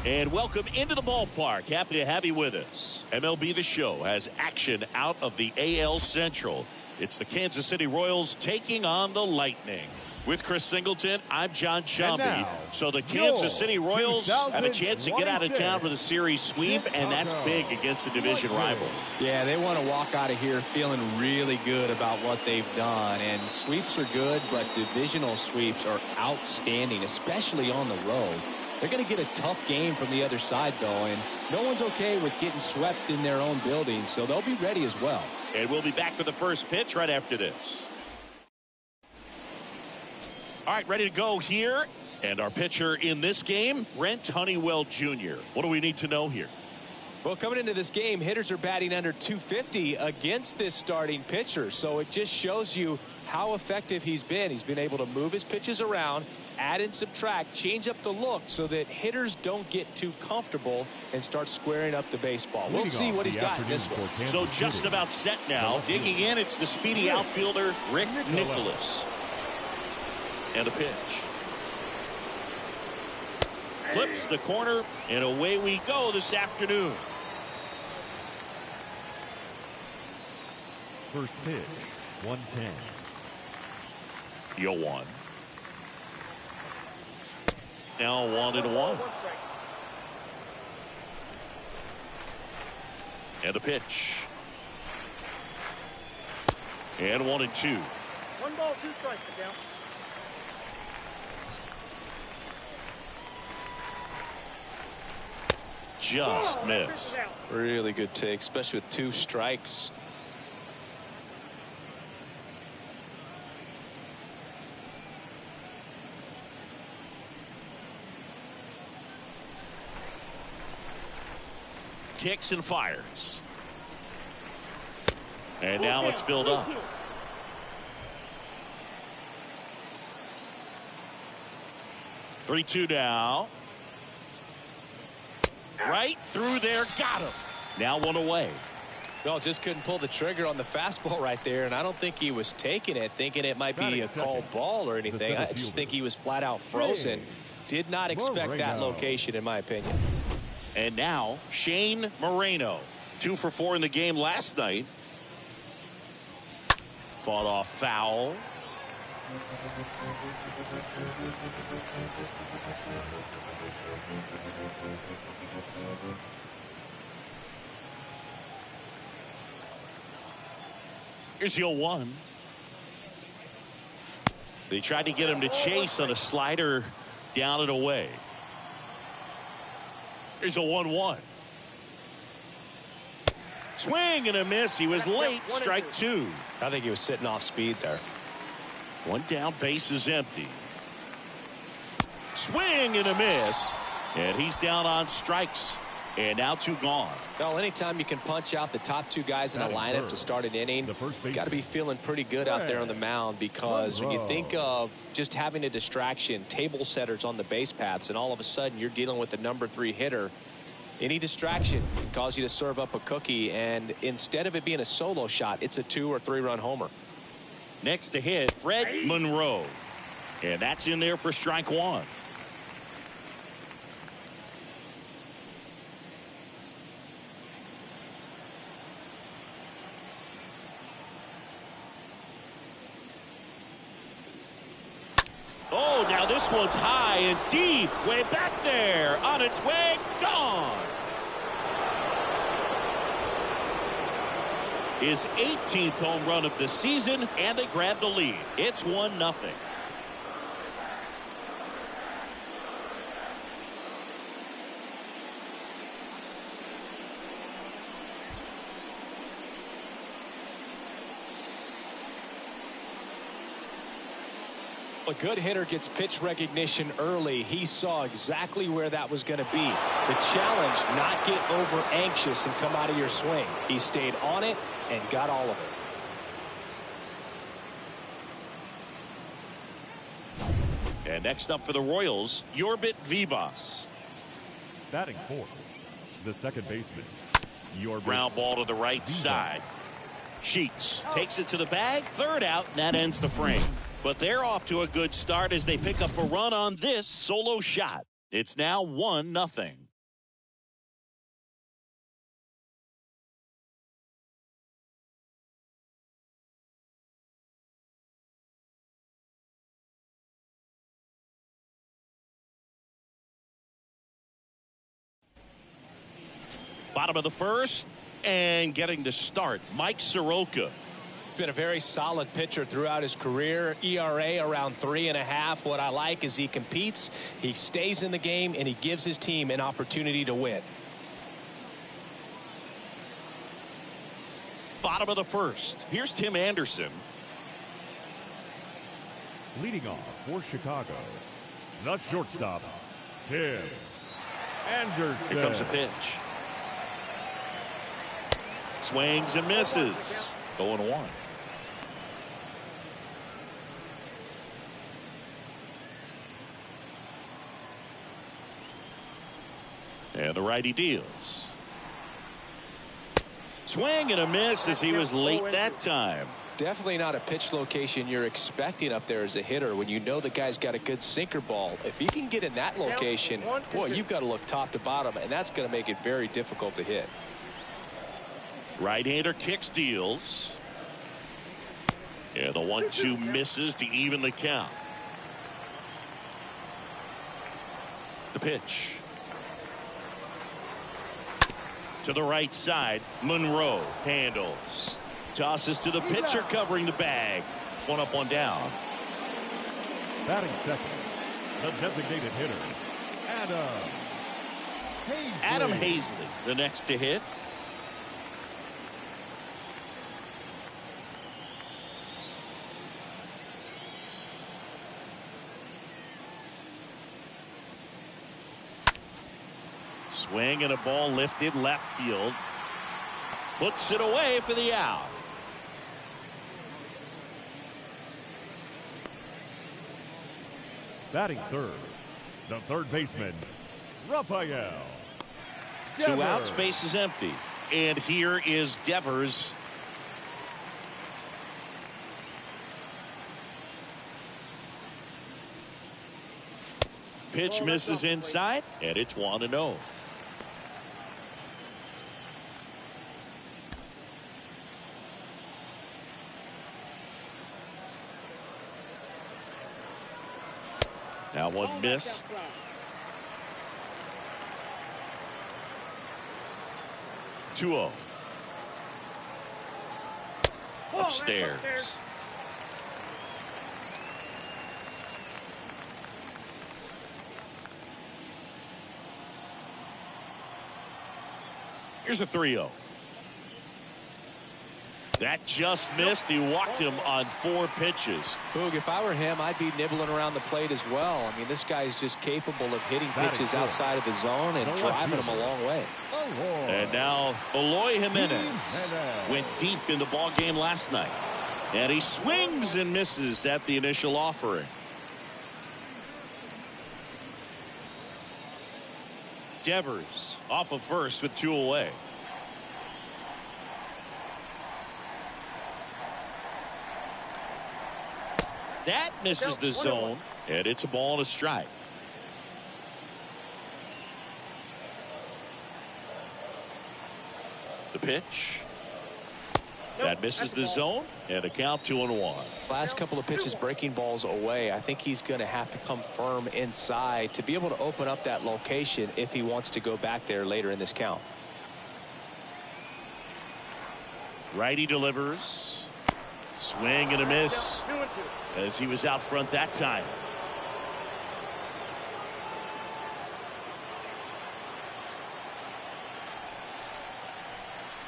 And welcome into the ballpark. Happy to have you with us. MLB The Show has action out of the AL Central. It's the Kansas City Royals taking on the Lightning. With Chris Singleton, I'm John Shelby. So the Kansas City Royals have a chance to get out of town with a series sweep, and that's big against a division rival. Yeah, they want to walk out of here feeling really good about what they've done. And sweeps are good, but divisional sweeps are outstanding, especially on the road. They're going to get a tough game from the other side, though, and no one's okay with getting swept in their own building, so they'll be ready as well. And we'll be back with the first pitch right after this. All right, ready to go here. And our pitcher in this game, Brent Honeywell Jr. What do we need to know here? Well, coming into this game, hitters are batting under 250 against this starting pitcher, so it just shows you how effective he's been. He's been able to move his pitches around, add and subtract, change up the look so that hitters don't get too comfortable and start squaring up the baseball. We'll see what he's got in this one. So just about set now. Digging in, it's the speedy outfielder, Rick Nicholas. And a pitch. Flips the corner, and away we go this afternoon. First pitch, 110. 0-1. Now 1-1. And a pitch. And 1-2. 1 ball, 2 strikes to count. Just missed. Really good take, especially with 2 strikes. Kicks and fires. And now it's filled up. Three-two now. Right through there, got him. Now 1 away. Well, just couldn't pull the trigger on the fastball right there, and I don't think he was taking it, thinking it might be a called ball or anything. I just think he was flat out frozen. Did not expect that location, in my opinion. And now Shane Moreno, 2 for 4 in the game last night. Fought off foul. Here's 0-1. They tried to get him to chase on a slider down and away. Here's a 1-1. Swing and a miss. He was late. Strike 2. I think he was sitting off speed there. 1 down, base is empty. Swing and a miss. And he's down on strikes. And now 2 gone. Well, anytime you can punch out the top 2 guys in a lineup to start an inning, got to be feeling pretty good out there on the mound, because when you think of just having a distraction, table setters on the base paths, and all of a sudden you're dealing with the number 3 hitter, any distraction can cause you to serve up a cookie, and instead of it being a solo shot, it's a 2 or 3 run homer. Next to hit, Fred Monroe. And that's in there for strike 1. Oh, now this one's high and deep, way back there, on its way, gone. His 18th home run of the season, and they grab the lead. It's 1-0. A good hitter gets pitch recognition early. He saw exactly where that was going to be. The challenge, not get over anxious and come out of your swing. He stayed on it and got all of it. And next up for the Royals, Yorbit Vivas. Batting 4th, the second baseman, Yorbit. Ground ball to the right side. Sheets takes it to the bag, 3rd out, and that ends the frame. But they're off to a good start as they pick up a run on this solo shot. It's now 1-0. Bottom of the first, and getting to start, Mike Soroka. Been a very solid pitcher throughout his career. ERA around 3.5. What I like is he competes, he stays in the game, and he gives his team an opportunity to win. Bottom of the first. Here's Tim Anderson. Leading off for Chicago, the shortstop, Tim Anderson. Here comes a pitch. Swings and misses. 0-1. And the righty deals. Swing and a miss as he was late that time. Definitely not a pitch location you're expecting up there as a hitter when you know the guy's got a good sinker ball. If he can get in that location, boy, you've got to look top to bottom, and that's going to make it very difficult to hit. Right-hander kicks, deals. Yeah, the 1-2 misses to even the count. The pitch. To the right side, Monroe handles. Tosses to the pitcher, covering the bag. One up, one down. Batting second, the designated hitter, Adam Hazley, the next to hit. Swing and a ball lifted left field. Puts it away for the out. Batting third, the third baseman, Rafael. 2 outs, base is empty. And here is Devers. Pitch misses inside, and it's 1-0. Now one missed. Two-0. Upstairs. Here's a 3-0. That just missed. He walked him on 4 pitches. Boog, if I were him, I'd be nibbling around the plate as well. I mean, this guy is just capable of hitting pitches outside of the zone and driving them a long way. And now Eloy Jimenez went deep in the ball game last night. And he swings and misses at the initial offering. Devers off of first with 2 away. That misses the zone, and it's a ball and a strike. The pitch. That misses the zone, and a count 2-1. Last couple of pitches breaking balls away. I think he's going to have to come firm inside to be able to open up that location if he wants to go back there later in this count. Righty delivers. Swing and a miss as he was out front that time.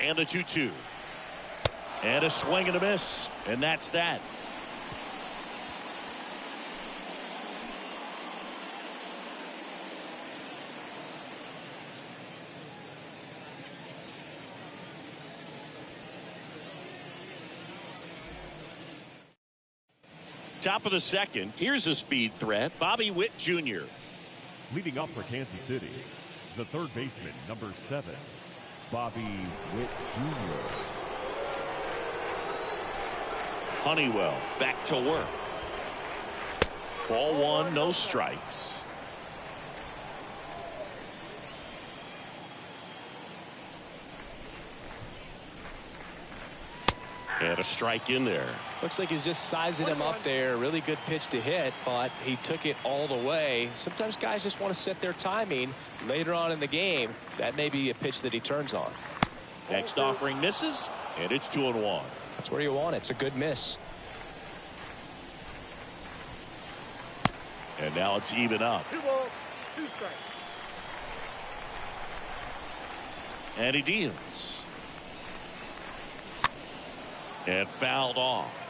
And the 2-2. And a swing and a miss. And that's that. Top of the second. Here's a speed threat. Bobby Witt Jr. Leading off for Kansas City, the third baseman, number 7, Bobby Witt Jr. Honeywell back to work. Ball 1, no strikes. And a strike in there. Looks like he's just sizing him up there. Really good pitch to hit, but he took it all the way. Sometimes guys just want to set their timing later on in the game. That may be a pitch that he turns on. Next offering misses, and it's 2-1. That's where you want it. It's a good miss. And now it's even up. 2 balls, 2 strikes. And he deals. And fouled off.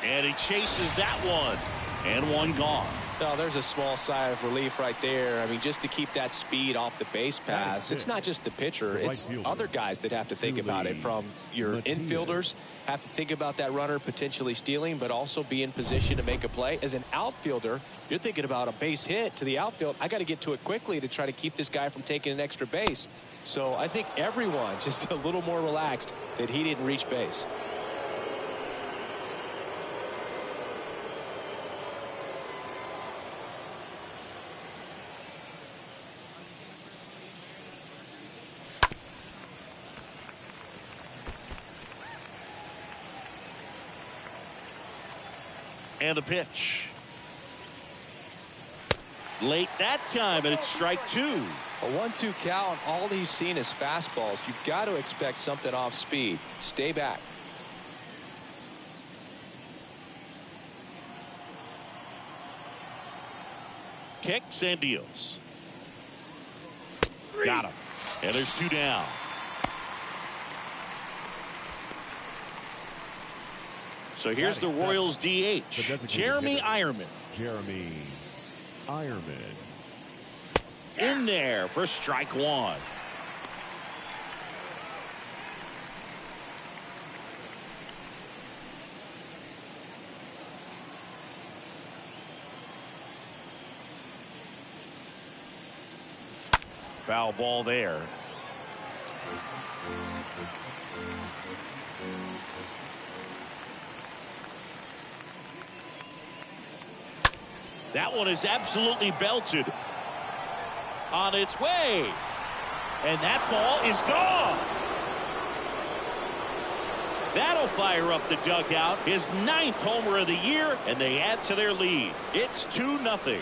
And he chases that one. And one gone. Oh, there's a small sigh of relief right there. I mean, just to keep that speed off the base paths. It's not just the pitcher. It's other guys that have to think about it. From your infielders, have to think about that runner potentially stealing, but also be in position to make a play. As an outfielder, you're thinking about a base hit to the outfield. I got to get to it quickly to try to keep this guy from taking an extra base. So I think everyone just a little more relaxed that he didn't reach base. And the pitch. Late that time, and it's strike 2. A 1-2 count. All he's seen is fastballs. You've got to expect something off speed. Stay back. Kicks and deals. Got him. And there's 2 down. So here's the Royals DH, Jeremy Ironman. Jeremy Ironman. In there for strike 1. Foul ball there. That one is absolutely belted. On its way. And that ball is gone. That'll fire up the dugout. His 9th homer of the year, and they add to their lead. It's 2-0.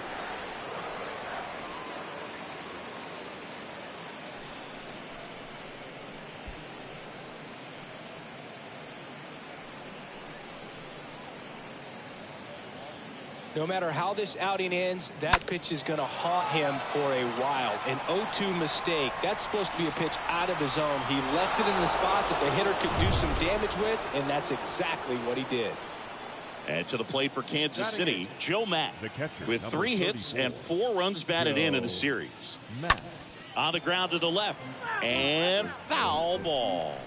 No matter how this outing ends, that pitch is going to haunt him for a while. An 0-2 mistake. That's supposed to be a pitch out of the zone. He left it in the spot that the hitter could do some damage with, and that's exactly what he did. And to the plate for Kansas City, Joe Matt, with 3 hits and 4 runs batted in the series. On the ground to the left, and foul ball.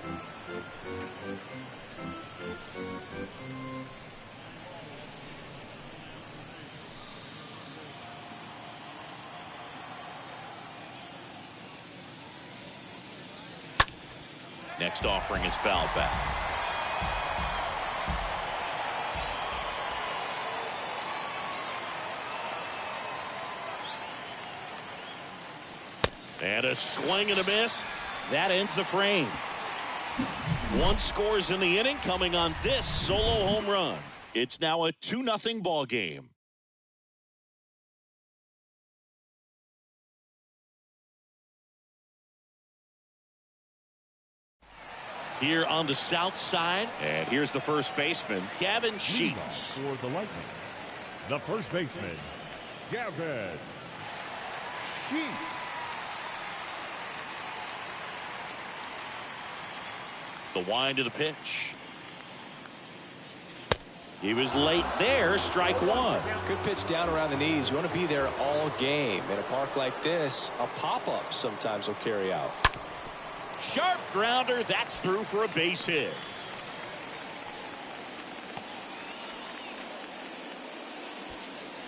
Next offering is fouled back. And a swing and a miss. That ends the frame. 1 scores in the inning, coming on this solo home run. It's now a 2-0 ball game. Here on the south side, and here's the first baseman, Gavin Sheets. For the Lightning, the first baseman, Gavin Sheets. The wind of the pitch. He was late there, strike 1. Good pitch down around the knees. You want to be there all game. In a park like this, a pop-up sometimes will carry out. Sharp grounder, that's through for a base hit.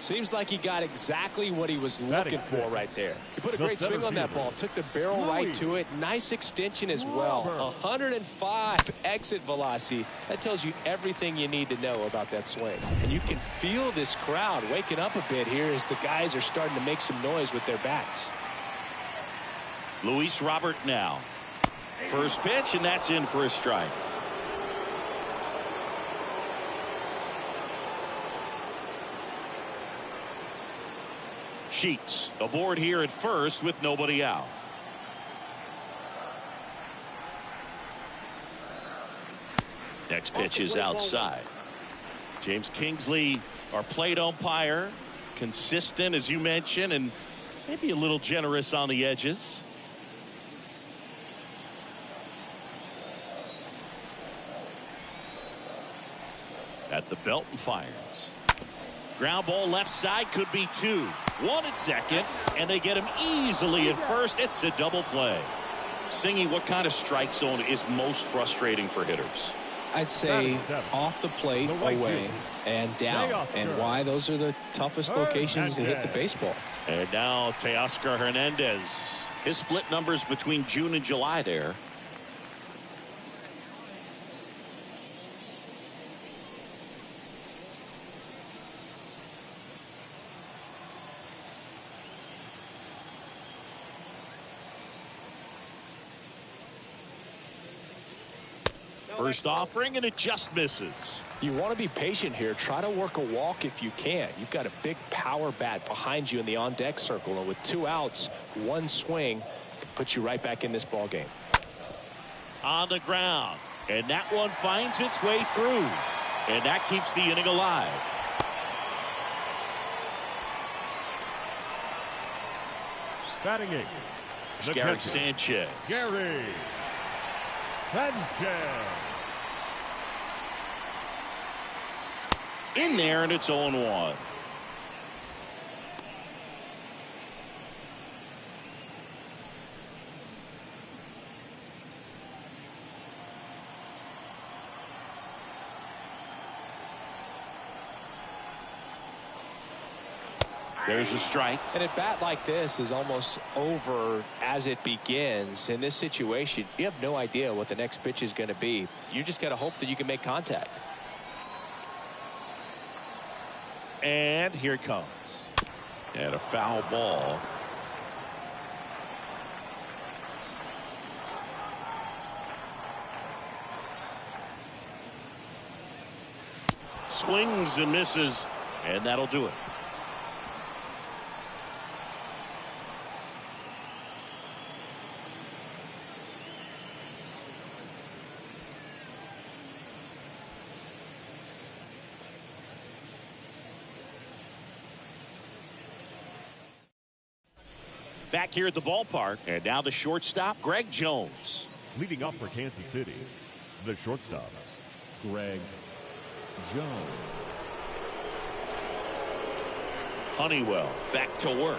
Seems like he got exactly what he was looking for right there. He put a great swing on that ball, took the barrel right to it. Nice extension as well. 105 exit velocity. That tells you everything you need to know about that swing. And you can feel this crowd waking up a bit here as the guys are starting to make some noise with their bats. Luis Robert now. First pitch, and that's in for a strike. Sheets aboard here at first with nobody out. Next pitch is outside. James Kingsley, our plate umpire, consistent as you mentioned, and maybe a little generous on the edges. At the belt and fires. Ground ball left side, could be two. One at second, and they get him easily at first. It's a double play. Singy, what kind of strike zone is most frustrating for hitters? I'd say off the plate, away, and down. And why? Those are the toughest locations to hit the baseball. And now Teoscar Hernandez. His split numbers between June and July there. First offering, and it just misses. You want to be patient here. Try to work a walk if you can. You've got a big power bat behind you in the on-deck circle, and with 2 outs, 1 swing can put you right back in this ball game. On the ground, and that one finds its way through, and that keeps the inning alive. Batting eighth, Gary Sanchez. Gary Sanchez. In there, and it's 0-1. There's a strike. And a bat like this is almost over as it begins. In this situation, you have no idea what the next pitch is going to be. You just got to hope that you can make contact. And here it comes. And a foul ball. Swings and misses, and that'll do it. Back here at the ballpark, and now the shortstop, Greg Jones. Leading off for Kansas City, the shortstop, Greg Jones. Honeywell back to work.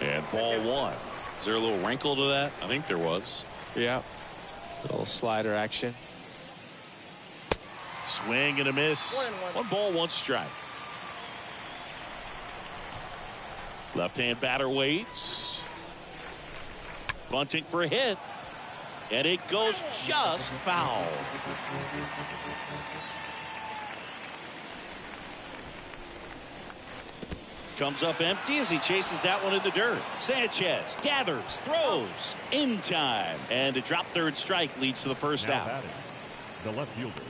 And ball 1. Is there a little wrinkle to that? I think there was. Yeah. Little slider action. Swing and a miss. 1 ball, 1 strike. Left-hand batter waits. Bunting for a hit. And it goes just foul. Comes up empty as he chases that one in the dirt. Sanchez gathers, throws, in time. And a drop third strike leads to the first Now out. batting, the left fielder,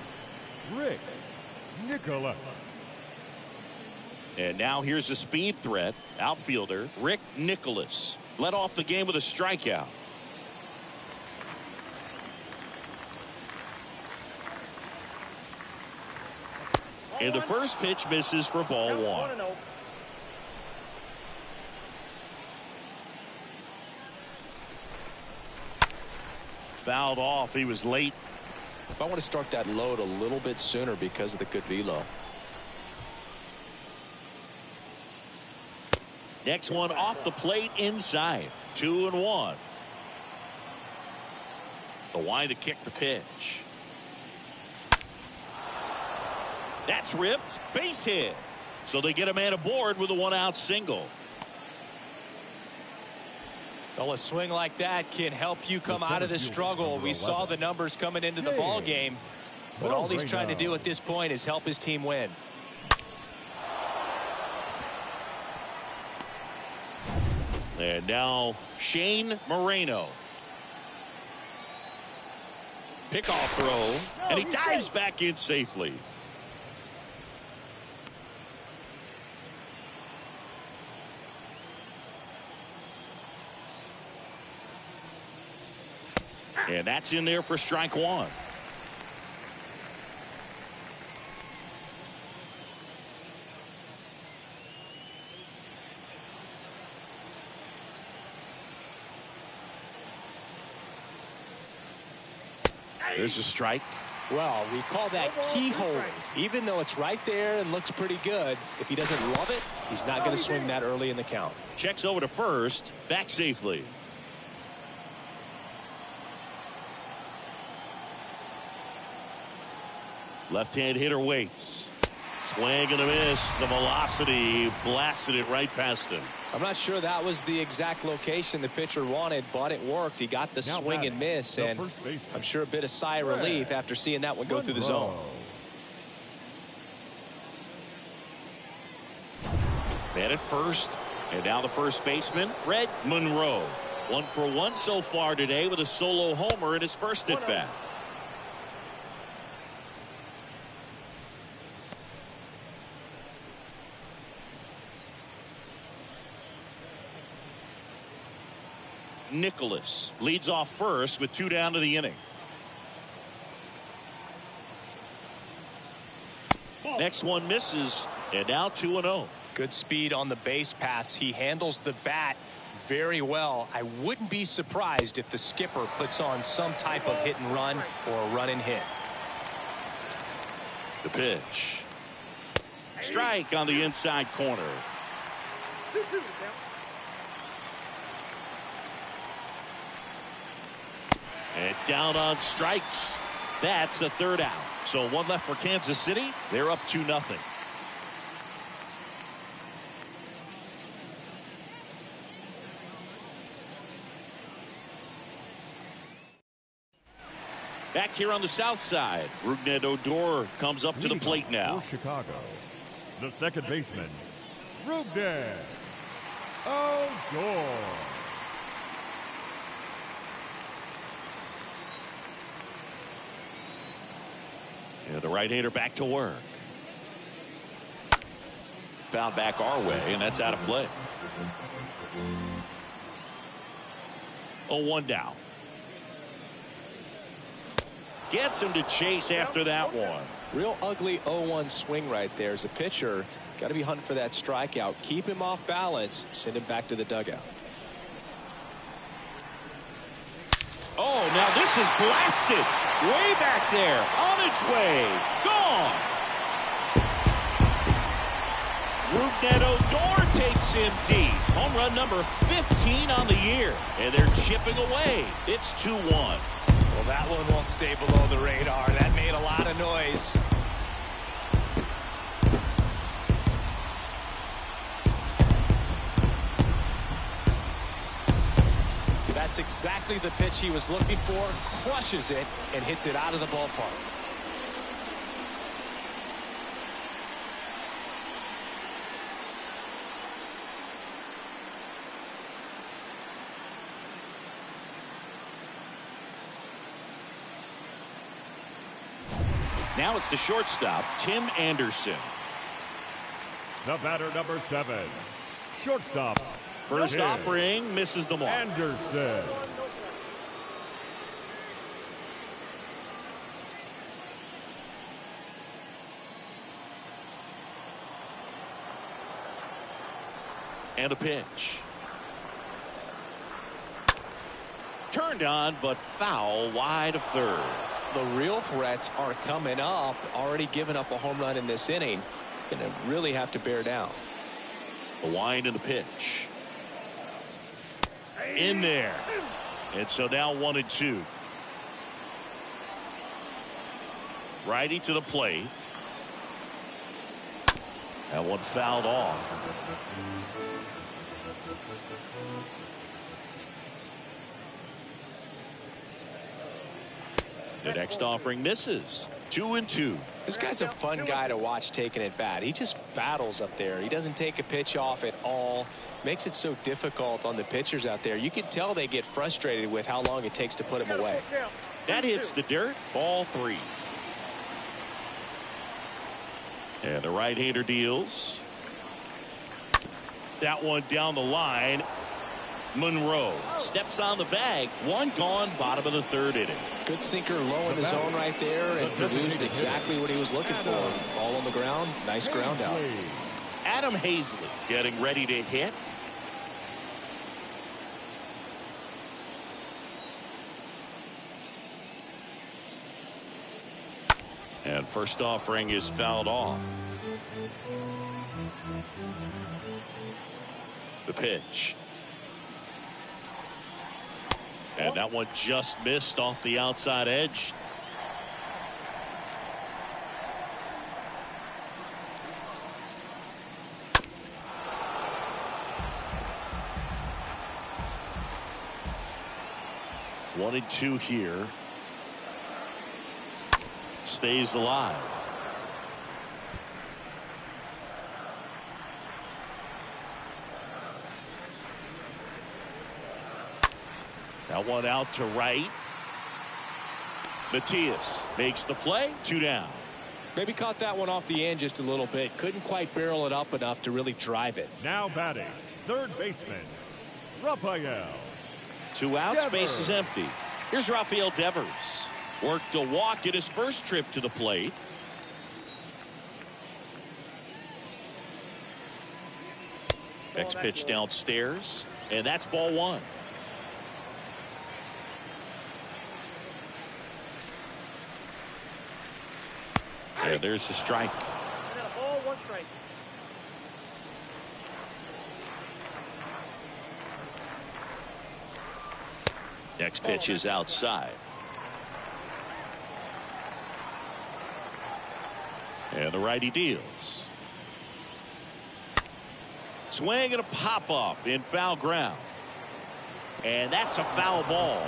Rick Nicholas. And now here's a speed threat. Outfielder Rick Nicholas led off the game with a strikeout. And the first pitch misses for ball 1. Fouled off. He was late. I want to start that load a little bit sooner because of the good velo. Next one off the plate inside. 2-1. The wind to kick the pitch. That's ripped. Base hit. So they get a man aboard with a 1-out single. Well, a swing like that can help you come out of the struggle. We saw the numbers coming into the ball game, but all he's trying to do at this point is help his team win. And now Shane Moreno. Pickoff throw, and he dives back in safely. And that's in there for strike one. There's a strike. Well, we call that keyhole. Even though it's right there and looks pretty good, if he doesn't love it, he's not going to swing that early in the count. Checks over to first, back safely. Left-hand hitter waits. Swing and a miss. The velocity blasted it right past him. I'm not sure that was the exact location the pitcher wanted, but it worked. He got the swing and miss, and I'm sure a bit of sigh of relief after seeing that one go through the zone. Man at first, and now the first baseman, Fred Monroe. 1 for 1 so far today with a solo homer in his first at-bat. Nicholas leads off first with 2 down to the inning. Next one misses, and now 2-0. Good speed on the base paths. He handles the bat very well. I wouldn't be surprised if the skipper puts on some type of hit and run or a run and hit. The pitch. Strike on the inside corner. And down on strikes. That's the 3rd out. So 1 left for Kansas City. They're up 2-0. Back here on the south side, Rougned Odor comes up to the plate now. For Chicago, the second baseman, Rougned Odor. And the right-hander back to work. Foul back our way, and that's out of play. 0-1 down. Gets him to chase after that one. Real ugly 0-1 swing right there. As a pitcher, got to be hunting for that strikeout. Keep him off balance. Send him back to the dugout. Oh, now this is blasted. Way back there. On its way. Gone. Rougned Odor takes him deep. Home run number 15 on the year. And they're chipping away. It's 2-1. Well, that one won't stay below the radar. That made a lot of noise. That's exactly the pitch he was looking for. Crushes it and hits it out of the ballpark. Now it's the shortstop, Tim Anderson. The batter, number 7, shortstop. First offering, misses the mark. Anderson. And a pitch. Turned on, but foul wide of third. The real threats are coming up. Already given up a home run in this inning. He's going to really have to bear down. The wind and the pitch. In there. And so now 1-2. Righty to the plate. That one fouled off. The next offering misses. 2-2. This guy's a fun guy to watch taking at bat. He just battles up there. He doesn't take a pitch off at all. Makes it so difficult on the pitchers out there. You can tell they get frustrated with how long it takes to put him away. That hits the dirt. Ball 3. And the right-hander deals. That one down the line. Monroe steps on the bag. One gone, bottom of the 3rd inning. Good sinker low in the zone right there and produced exactly what he was looking for. Ball on the ground. Nice ground out. Adam Hazley getting ready to hit. And first offering is fouled off. The pitch. And that one just missed off the outside edge. One and two here. Stays alive. That one out to right. Matias makes the play. 2 down. Maybe caught that one off the end just a little bit. Couldn't quite barrel it up enough to really drive it. Now batting, third baseman, Rafael. 2 outs, base is empty. Here's Rafael Devers. Worked a walk in his first trip to the plate. Next pitch downstairs, and that's ball 1. And there's the strike. Ball, 1 strike. Next pitch is outside. And the righty deals. Swing and a pop up in foul ground. And that's a foul ball.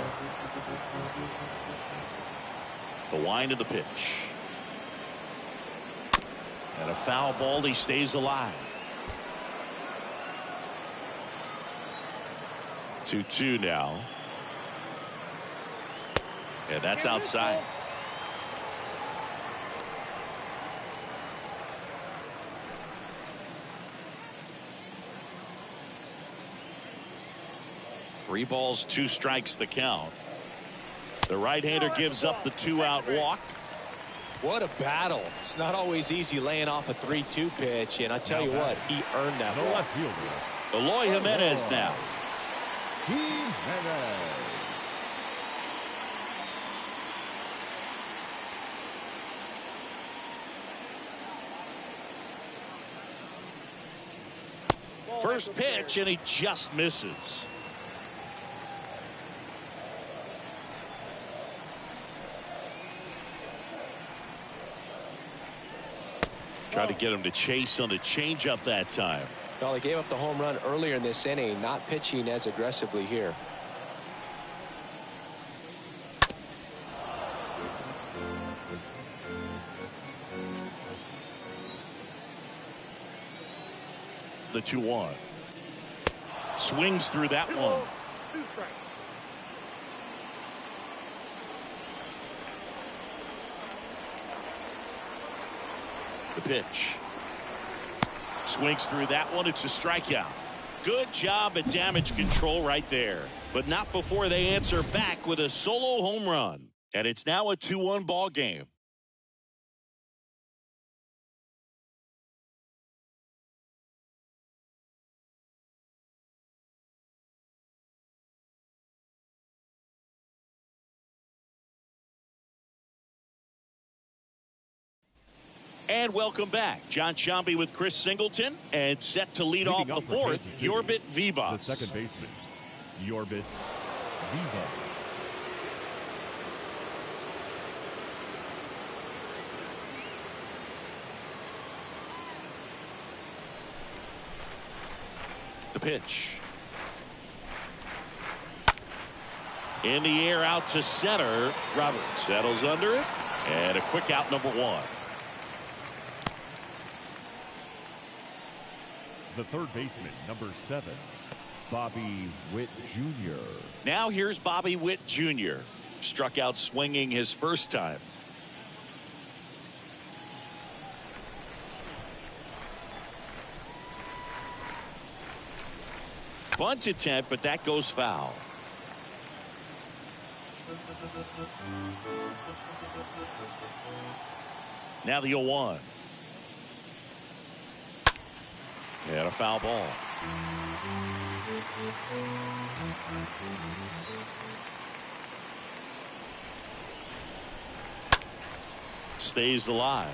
The wind of the pitch. And a foul ball. He stays alive. 2-2 now. And that's outside. Three balls, 2 strikes the count. The right-hander gives up the 2-out walk. What a battle. It's not always easy laying off a 3-2 pitch, and I tell you what, he earned that ball. left fielder, Eloy Jimenez now. Jimenez. First pitch, and he just misses. Try to get him to chase on the changeup that time. Well, he gave up the home run earlier in this inning, not pitching as aggressively here. The 2-1. Swings through that one. 2 strikes. The pitch. Swings through that one. It's a strikeout. Good job at damage control right there. But not before they answer back with a solo home run. And it's now a 2-1 ball game. And welcome back. John Sciambi with Chris Singleton, and set to lead off the 4th, Yorbit Vivas. The second baseman, Yorbit Vivas. The pitch. In the air out to center. Roberts settles under it. And a quick out, number 1. The third baseman, number 7, Bobby Witt Jr. Now here's Bobby Witt Jr. Struck out swinging his first time. Bunt attempt, but that goes foul. Now the 0-1. And a foul ball. Stays alive.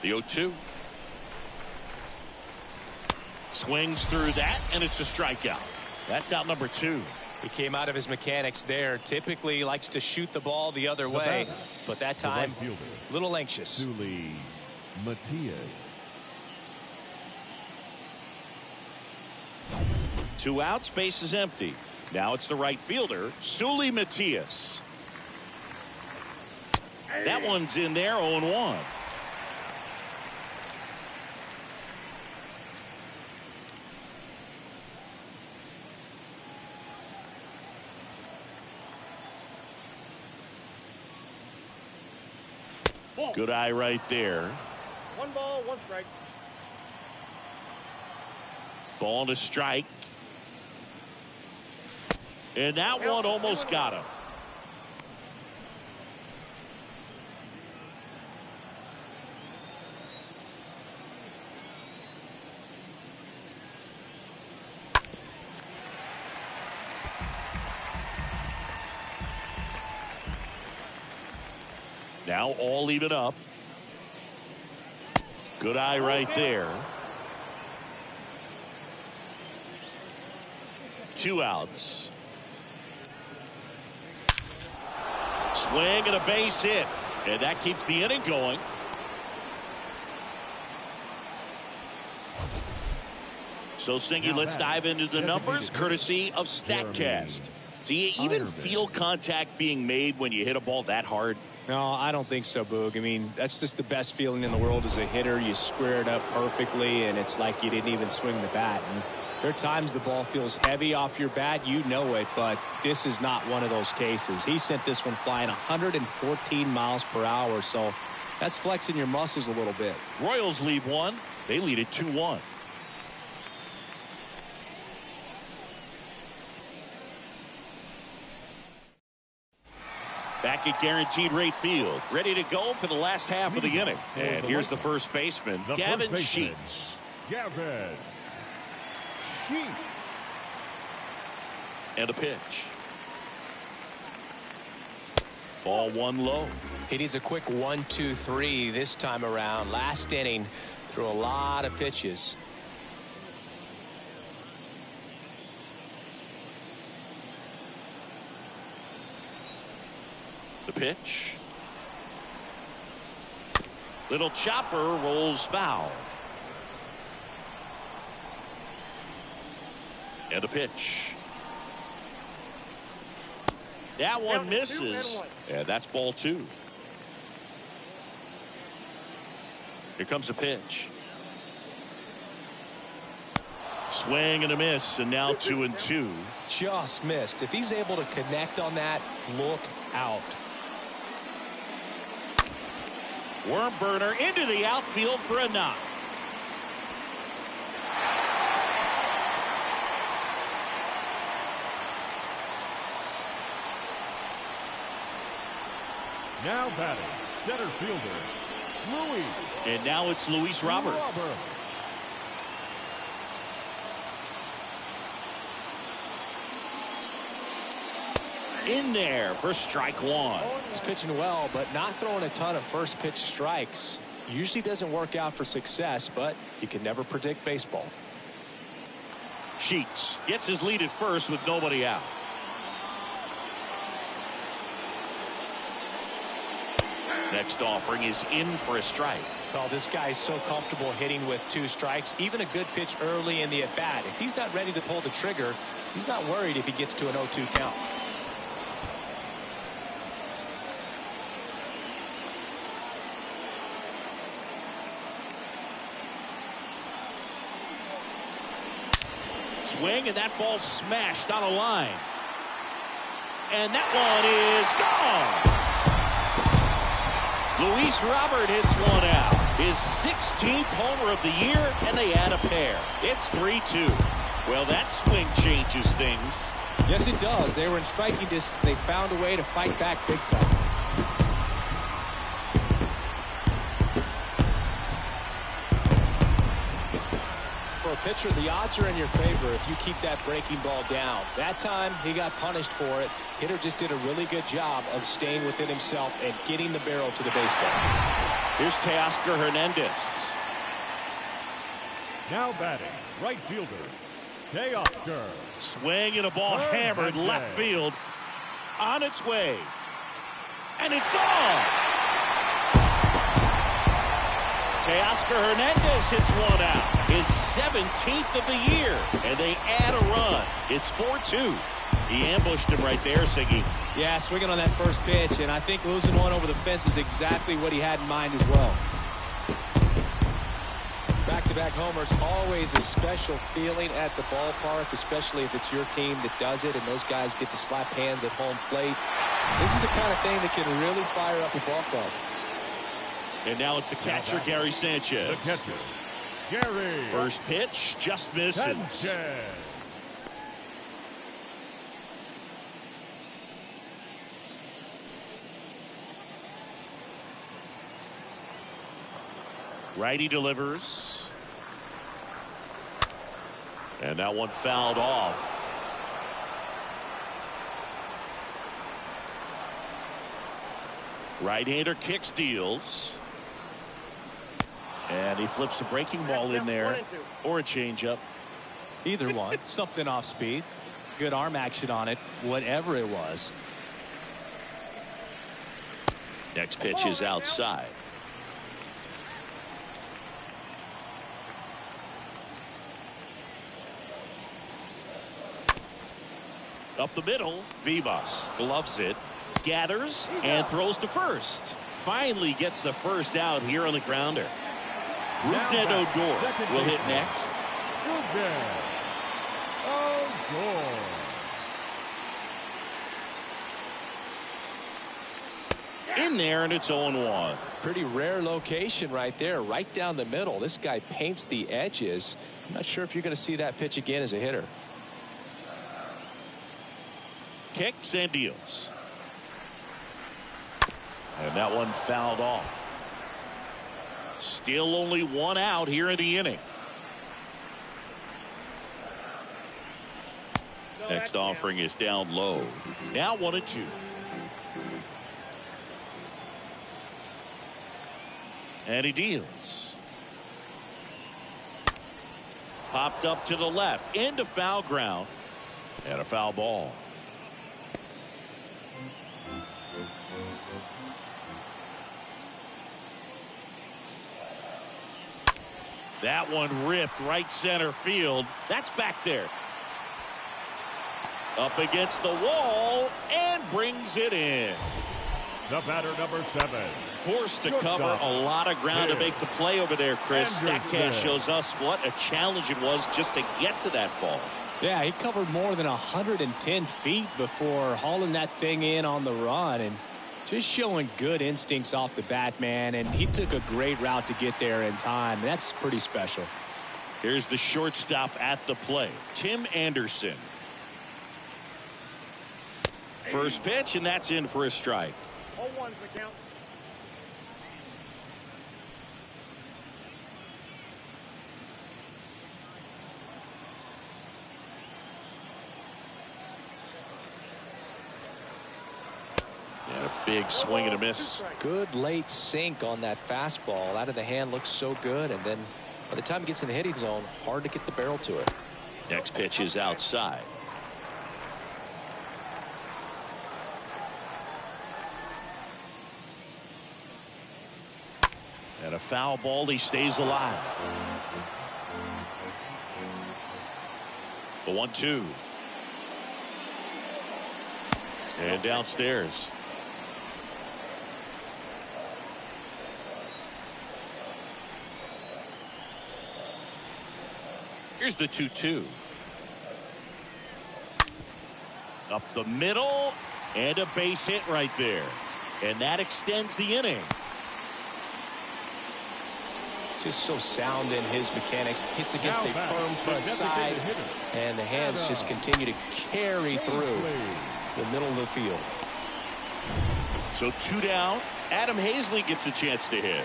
The 0-2. Swings through that, and it's a strikeout. That's out number 2. He came out of his mechanics there. Typically likes to shoot the ball the other way, but that time a little anxious. Sully Matias. 2 outs, base is empty. Now it's the right fielder, Sully Matias. That one's in there, 0-1. Good eye right there. 1 ball, 1 strike. Ball to strike. And that one almost got him. Now all even up. Good eye right there. 2 outs. Swing and a base hit. And that keeps the inning going. So, Singy, let's dive into the numbers courtesy of StatCast. Do you even feel contact being made when you hit a ball that hard? No, I don't think so, Boog. I mean, that's just the best feeling in the world as a hitter. You square it up perfectly, and it's like you didn't even swing the bat. And there are times the ball feels heavy off your bat. You know it, but this is not one of those cases. He sent this one flying 114 miles per hour, so that's flexing your muscles a little bit. Royals lead 1. They lead it 2-1. Back at Guaranteed Rate Field, ready to go for the last half of the inning. And here's the first baseman, Gavin Sheets. Gavin Sheets. And a pitch. Ball 1 low. He needs a quick 1-2-3 this time around. Last inning, threw a lot of pitches. The pitch. Little chopper rolls foul. And a pitch. That one misses. And that's ball 2. Here comes a pitch. Swing and a miss, and now 2-2. Just missed. If he's able to connect on that, look out. Worm burner into the outfield for a knock. Now batting, center fielder, Luis. And now it's Luis Robert. In there for strike 1. He's pitching well, but not throwing a ton of first pitch strikes. Usually doesn't work out for success, but you can never predict baseball. Sheets gets his lead at first with nobody out. Next offering is in for a strike. Well, this guy's so comfortable hitting with 2 strikes. Even a good pitch early in the at-bat. If he's not ready to pull the trigger, he's not worried if he gets to an 0-2 count. Swing, and that ball smashed on a line. And that one is gone. Luis Robert hits one out. His 16th homer of the year, and they add a pair. It's 3-2. Well, that swing changes things. Yes, it does. They were in striking distance. They found a way to fight back big time. For a pitcher, the odds are in your favor if you keep that breaking ball down. That time, he got punished for it. Hitter just did a really good job of staying within himself and getting the barrel to the baseball. Here's Teoscar Hernandez. Now batting, right fielder, Teoscar. Swing and a ball hammered left field. On its way. And it's gone. Teoscar Hernandez hits one out. His 17th of the year. And they add a run. It's 4-2. He ambushed him right there, Siggy. Yeah, swinging on that first pitch, and I think losing one over the fence is exactly what he had in mind as well. Back-to-back homers, always a special feeling at the ballpark, especially if it's your team that does it, and those guys get to slap hands at home plate. This is the kind of thing that can really fire up a ball club. And now it's the catcher, Gary Sanchez. The catcher, Gary. First pitch, just misses. Sanchez. Righty delivers. And that one fouled off. Right-hander kicks, deals. And he flips a breaking ball in there. Or a changeup. Either one. Something off speed. Good arm action on it. Whatever it was. Next pitch is outside. Up the middle, Vivas gloves it, gathers, and throws to first. Finally gets the first out here on the grounder. Rougned Odor will hit next. Rougned Odor. In there, and it's 0-1. Pretty rare location right there, right down the middle. This guy paints the edges. I'm not sure if you're going to see that pitch again as a hitter. Kicks and deals. And that one fouled off. Still only one out here in the inning. Next offering is down low. Now 1-2. And he deals. Popped up to the left into foul ground. And a foul ball. That one ripped right center field. That's back there. Up against the wall and brings it in. The batter, number 7. Forced to cover a lot of ground to make the play over there, Chris. Statcast shows us what a challenge it was just to get to that ball. Yeah, he covered more than 110 feet before hauling that thing in on the run, and just showing good instincts off the bat, man, and he took a great route to get there in time. That's pretty special. Here's the shortstop at the plate, Tim Anderson. First pitch, and that's in for a strike. 0-1's the count. And a big swing and a miss. Good late sink on that fastball. Out of the hand looks so good, and then by the time it gets in the hitting zone, hard to get the barrel to it. Next pitch is outside. And a foul ball, he stays alive. The 1-2. And downstairs. Here's the 2-2. Up the middle, and a base hit right there. And that extends the inning. Just so sound in his mechanics. Hits against a firm front side, and the hands just continue to carry through the middle of the field. So 2 down. Adam Hazley gets a chance to hit.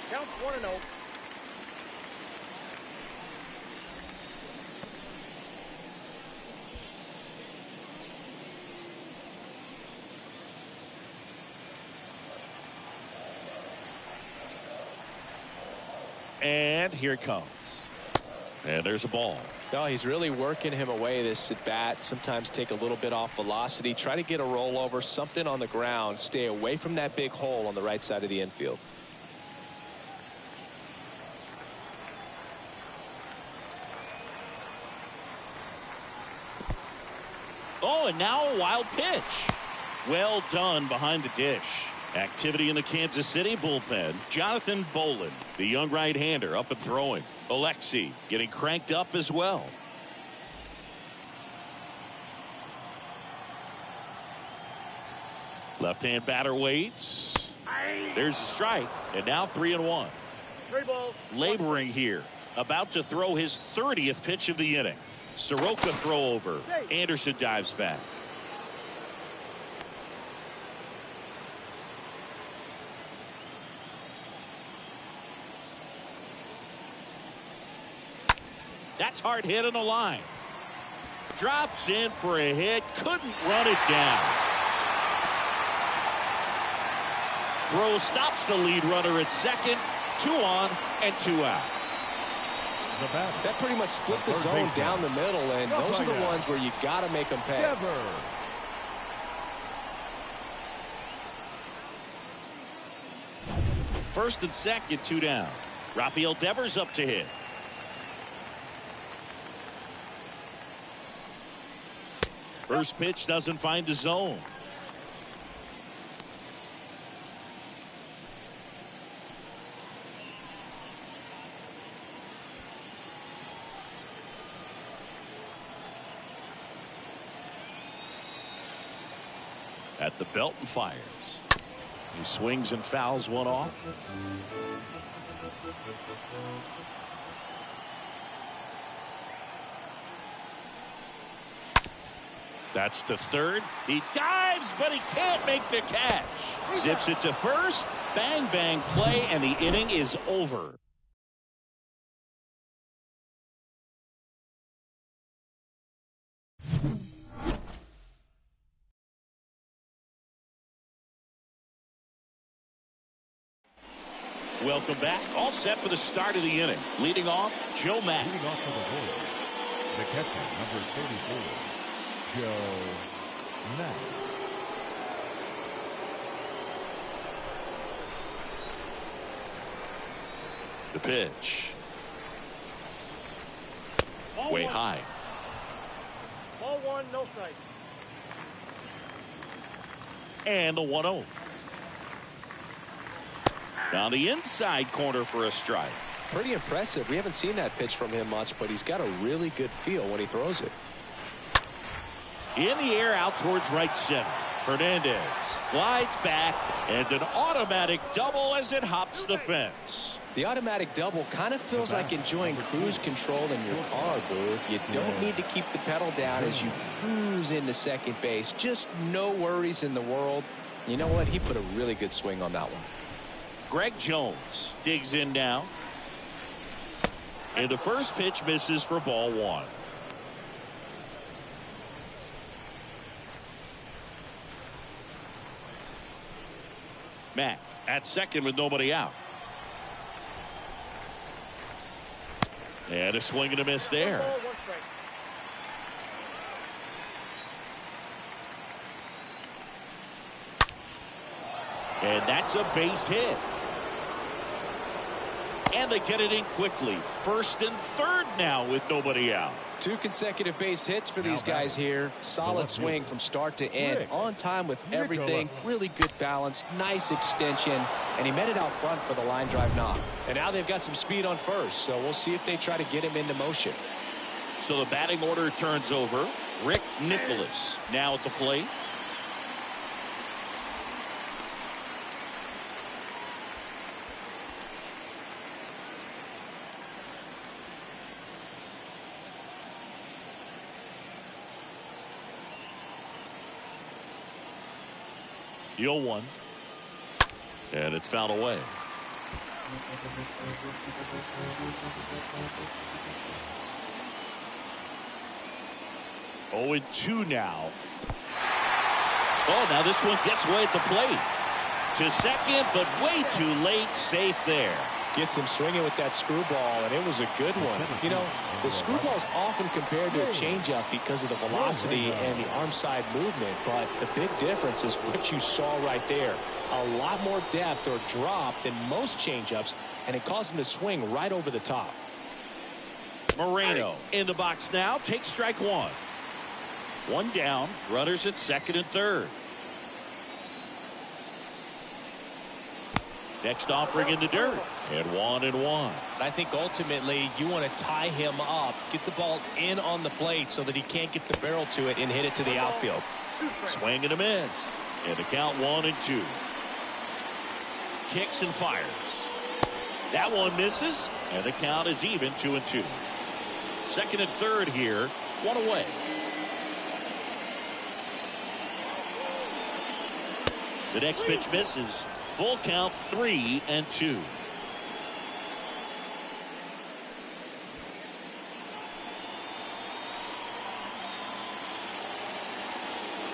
Count 1-0. And here it comes. And there's a ball. No, he's really working him away this at bat. Sometimes take a little bit off velocity. Try to get a rollover, something on the ground. Stay away from that big hole on the right side of the infield. Oh, and now a wild pitch. Well done behind the dish. Activity in the Kansas City bullpen. Jonathan Bolin, the young right-hander, up and throwing. Alexi getting cranked up as well. Left-hand batter waits. There's a strike, and now 3-1. 3 balls. Laboring here, about to throw his 30th pitch of the inning. Soroka throw over. Anderson dives back. That's hard hit on the line. Drops in for a hit. Couldn't run it down. Throw stops the lead runner at second. 2 on and 2 out. That pretty much split the zone down the middle, and those are the ones where you got to make them pay. First and second, 2 down. Rafael Devers up to hit. First pitch doesn't find the zone. At the belt and fires. He swings and fouls one off. That's to third. He dives, but he can't make the catch. Zips it to first. Bang, bang play, and the inning is over. Welcome back. All set for the start of the inning. Leading off, Joe Mack. Leading off for the Royals, the catcher, number 34, Joe Mack. The pitch. Ball Way 1. high. Ball 1, no strike. And the 1-0. Down the inside corner for a strike. Pretty impressive. We haven't seen that pitch from him much, but he's got a really good feel when he throws it. In the air out towards right center. Hernandez glides back, and an automatic double as it hops the fence. The automatic double kind of feels like enjoying cruise control in your car, Booth. You don't need to keep the pedal down as you cruise into second base. Just no worries in the world. You know what? He put a really good swing on that one. Greg Jones digs in now. And the first pitch misses for ball 1. Mack at second with nobody out. And a swing and a miss there. 1 ball, 1 strike. And that's a base hit. And they get it in quickly. First and third now with nobody out. 2 consecutive base hits for these guys here. Solid swing from start to end. On time with everything. Really good balance. Nice extension. And he met it out front for the line drive knock. And now they've got some speed on first. So we'll see if they try to get him into motion. So the batting order turns over. Rick Nicholas now at the plate. The 0-1. And it's fouled away. Oh, and 2 now. Oh, now this one gets away at the plate. To second, but way too late. Safe there. Gets him swinging with that screwball, and it was a good one. You know, the screwball is often compared to a changeup because of the velocity and the arm side movement, but the big difference is what you saw right there. A lot more depth or drop than most changeups, and it caused him to swing right over the top. Moreno in the box now. Takes strike 1. 1 down. Runners at second and third. Next offering in the dirt. And 1-1. I think ultimately you want to tie him up, get the ball in on the plate so that he can't get the barrel to it and hit it to the outfield. Swing and a miss. And the count 1-2. Kicks and fires. That one misses. And the count is even 2-2. Second and third here. 1 away. The next pitch misses. Full count 3-2.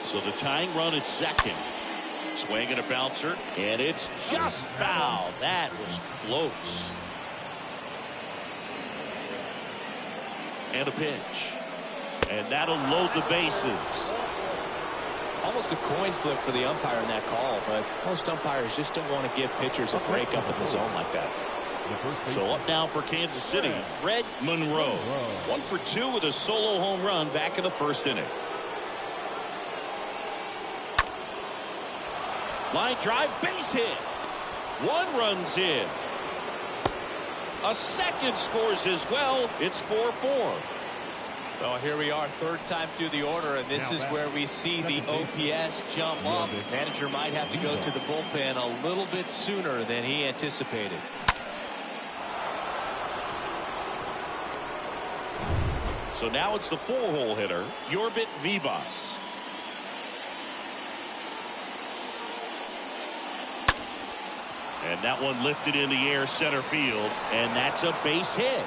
So the tying run at second. Swing and a bouncer. And it's just foul. That was close. And a pitch. And that'll load the bases. Almost a coin flip for the umpire in that call, but most umpires just don't want to give pitchers a break up in the zone like that. So up now for Kansas City, Fred Monroe. 1 for 2 with a solo home run back in the first inning. Line drive, base hit. 1 runs in. A second scores as well. It's 4-4. Well, here we are, third time through the order, and this is where we see the OPS jump up. The manager might have to go to the bullpen a little bit sooner than he anticipated. So now it's the 4-hole hitter, Yorbit Vivas. And that one lifted in the air center field, and that's a base hit.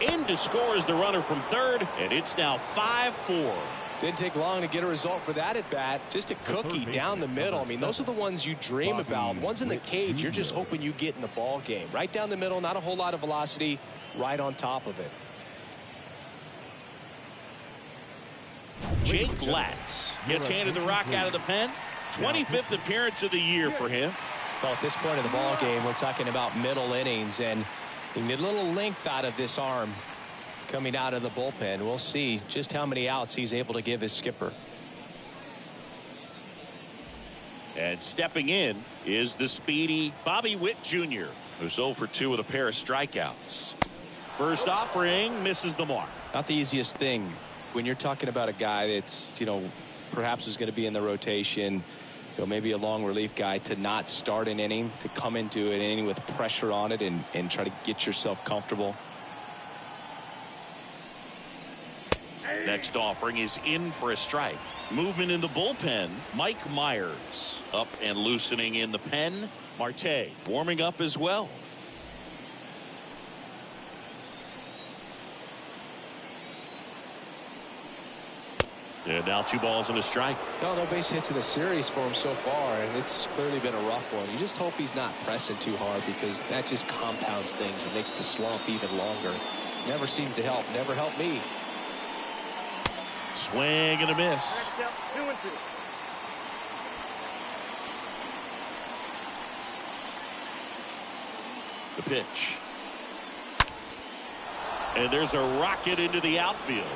In to score is the runner from third, and it's now 5-4. Didn't take long to get a result for that at bat. Just a cookie down the middle. I mean, those are the ones you dream about. Ones in the cage, you're just hoping you get in the ball game. Right down the middle, not a whole lot of velocity, right on top of it. Jake Latz gets handed the rock out of the pen. 25th appearance of the year for him. Well, at this point of the ball game, we're talking about middle innings, and you need a little length out of this arm coming out of the bullpen. We'll see just how many outs he's able to give his skipper. And stepping in is the speedy Bobby Witt Jr., who's 0 for 2 with a pair of strikeouts. First offering misses the mark. Not the easiest thing when you're talking about a guy that's, perhaps is going to be in the rotation, maybe a long relief guy, to not start an inning, to come into an inning with pressure on it and try to get yourself comfortable. Next offering is in for a strike. Movement in the bullpen. Mike Myers up and loosening in the pen. Marte warming up as well. And now 2 balls and a strike. No base hits in the series for him so far, and it's clearly been a rough one. You just hope he's not pressing too hard, because that just compounds things and makes the slump even longer. Never seemed to help. Never helped me. Swing and a miss. The pitch. And there's a rocket into the outfield.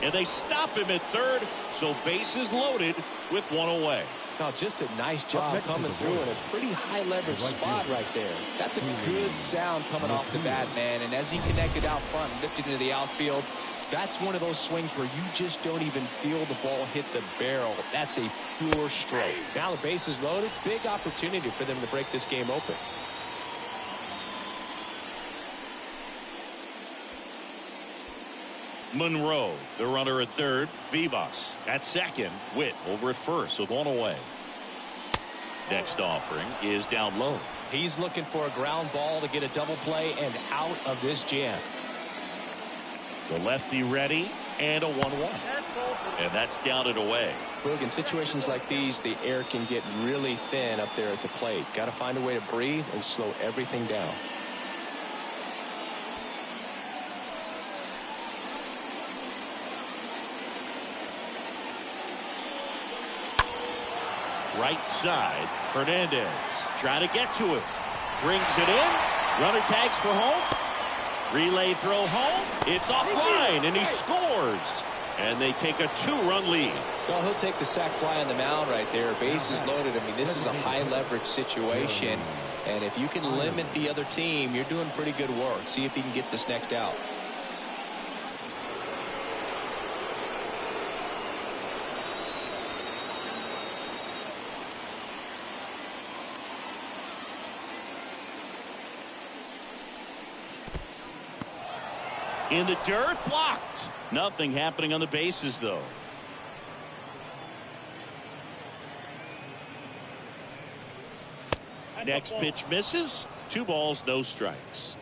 And they stop him at third, so bases loaded with one away. Now, just a nice job coming through in a pretty high leverage spot right there. That's a good sound coming off the bat, man. And as he connected out front and lifted into the outfield, that's one of those swings where you just don't even feel the ball hit the barrel. That's a pure stroke. Now the base is loaded. Big opportunity for them to break this game open. Monroe, the runner at third. Vivas at second. Witt over at first with one away. Next offering is down low. He's looking for a ground ball to get a double play and out of this jam. The lefty ready and a 1-1. And that's down and away. Look, in situations like these, the air can get really thin up there at the plate. Got to find a way to breathe and slow everything down. Right side, Hernandez trying to get to it. Brings it in. Runner tags for home. Relay throw home. It's offline, and he scores. And they take a 2-run lead. Well, he'll take the sac fly on the mound right there. Bases loaded. I mean, this is a high leverage situation. And if you can limit the other team, you're doing pretty good work. See if he can get this next out. In the dirt, blocked. Nothing happening on the bases, though. Next pitch misses. 2 balls, no strikes.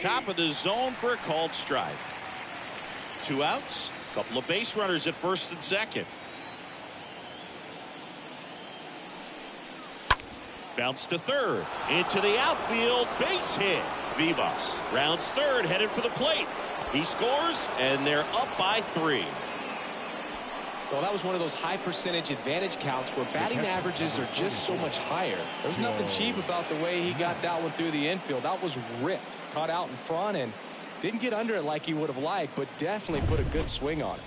Top of the zone for a called strike. 2 outs. Couple of base runners at first and second. Bounce to third. Into the outfield. Base hit. Vivas rounds third, headed for the plate. He scores, and they're up by 3. Well, that was one of those high percentage advantage counts where batting averages are just so much higher. There's nothing cheap about the way he got that one through the infield. That was ripped. Caught out in front and didn't get under it like he would have liked, but definitely put a good swing on it.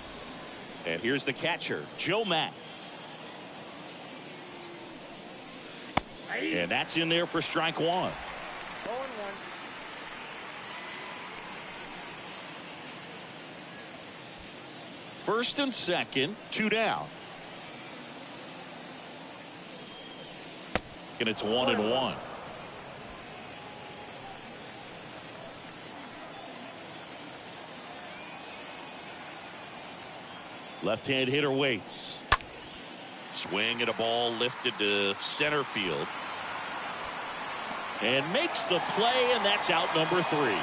And here's the catcher, Joe Mack. And that's in there for strike 1. First and second, 2 down. And it's 1-1. Left-hand hitter waits. Swing at a ball lifted to center field. And makes the play, and that's out number 3.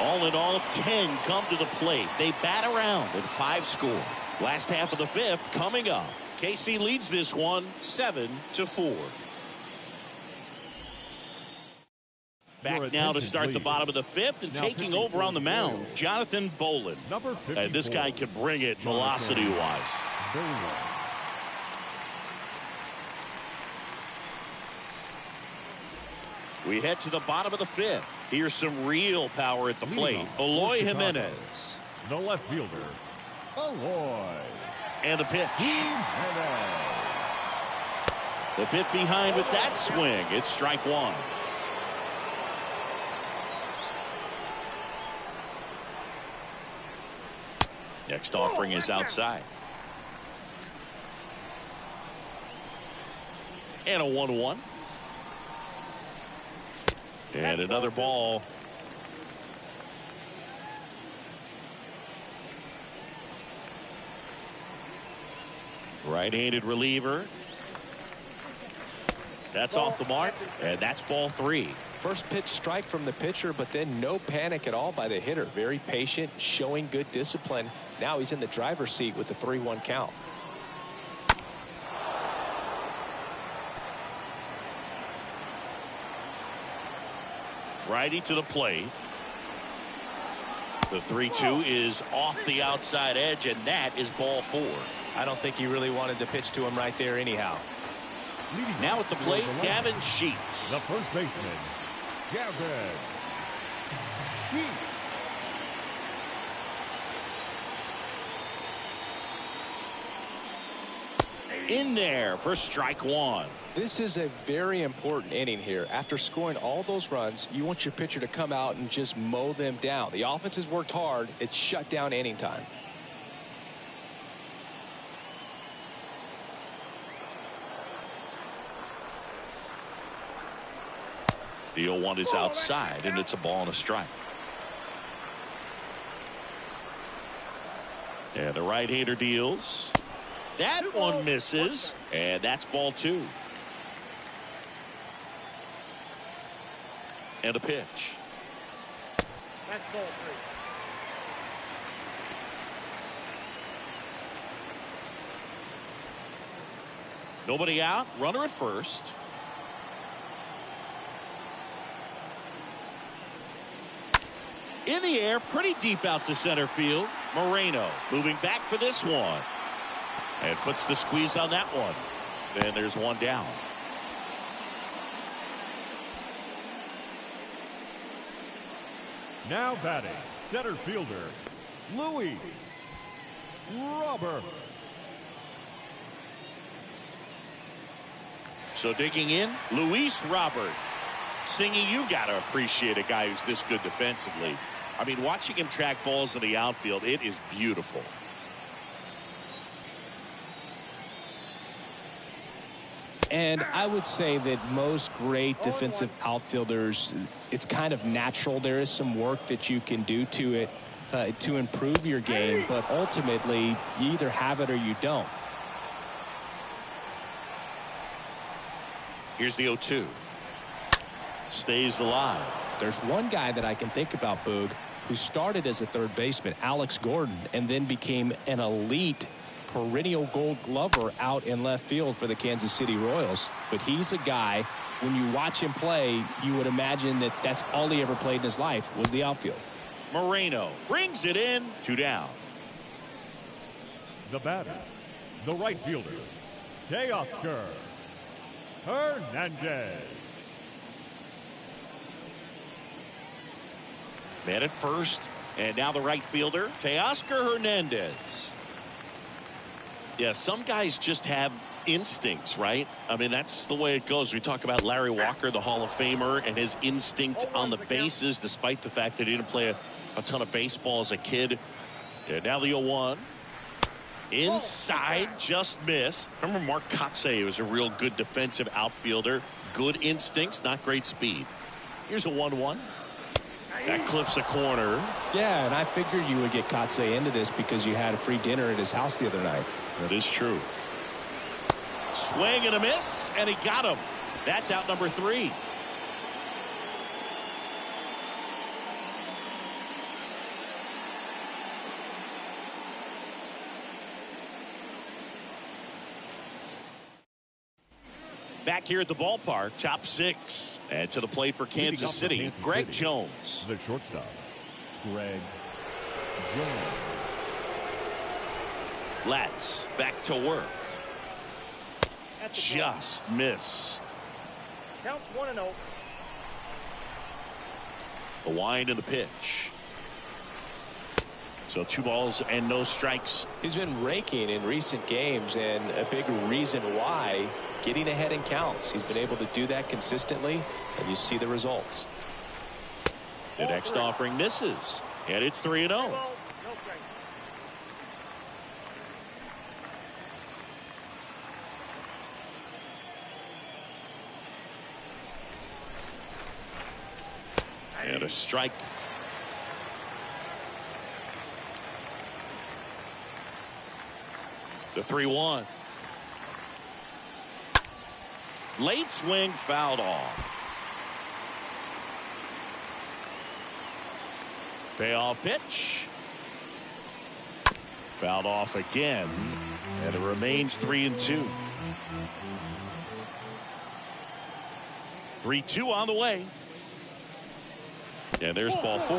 All in all, 10 come to the plate. They bat around and 5 score. Last half of the 5th coming up. KC leads this one 7-4. Back now to start the bottom of the 5th and taking over on the mound, Jonathan Bolin. And this guy can bring it velocity-wise. We head to the bottom of the 5th. Here's some real power at the plate. Eloy Jimenez. The left fielder, Eloy. And the pitch. The pit behind with that swing. It's strike 1. Next offering is outside. And a 1-1. And another ball. Right-handed reliever. That's off the mark, and that's ball 3. First pitch strike from the pitcher, but then no panic at all by the hitter. Very patient, showing good discipline. Now he's in the driver's seat with the 3-1 count. Righty to the plate. The 3-2 is off the outside edge, and that is ball 4. I don't think he really wanted to pitch to him right there anyhow. Now at the plate, Gavin Sheets. The first baseman, Gavin Sheets. In there for strike 1. This is a very important inning here. After scoring all those runs, you want your pitcher to come out and just mow them down. The offense has worked hard. It's shut down inning time. The 0-1 is outside, and it's a ball and a strike. And the right-hander deals. That one misses, and that's ball 2. And a pitch. That's ball 3. Nobody out. Runner at first. In the air, pretty deep out to center field. Moreno moving back for this one. And puts the squeeze on that one. Then there's one down. Now batting, center fielder, Luis Roberts. So digging in, Luis Roberts. Singy, you got to appreciate a guy who's this good defensively. I mean, watching him track balls in the outfield, it is beautiful. And I would say that most great defensive outfielders, it's kind of natural. There is some work that you can do to it to improve your game, but ultimately you either have it or you don't. Here's the 0-2. Stays alive. There's one guy that I can think about, Boog, who started as a third baseman, Alex Gordon, and then became an elite perennial Gold Glover out in left field for the Kansas City Royals. But he's a guy, when you watch him play, you would imagine that that's all he ever played in his life was the outfield. Moreno brings it in. 2 down. The batter, the right fielder, Teoscar Hernandez. Man at first, and now the right fielder, Teoscar Hernandez. Yeah, some guys just have instincts, right? I mean, that's the way it goes. We talk about Larry Walker, the Hall of Famer, and his instinct on the bases, despite the fact that he didn't play a ton of baseball as a kid. And now the 0-1. Inside, just missed. Remember Mark Kotsay was a real good defensive outfielder. Good instincts, not great speed. Here's a 1-1. That clips a corner. Yeah, and I figured you would get Kotsay into this because you had a free dinner at his house the other night. That is true. Swing and a miss, and he got him. That's out number 3. Back here at the ballpark, top 6. And to the plate for Kansas City, Greg Jones. The shortstop, Greg Jones. Latz back to work. Just missed. Counts 1-0. The wind and the pitch. So 2 balls and no strikes. He's been raking in recent games, and a big reason why, getting ahead in counts. He's been able to do that consistently, and you see the results. The next offering misses, and it's 3-0. And a strike. The 3-1. Late swing, fouled off. Payoff pitch. Fouled off again. And it remains 3-2. 3-2 on the way. And there's ball 4.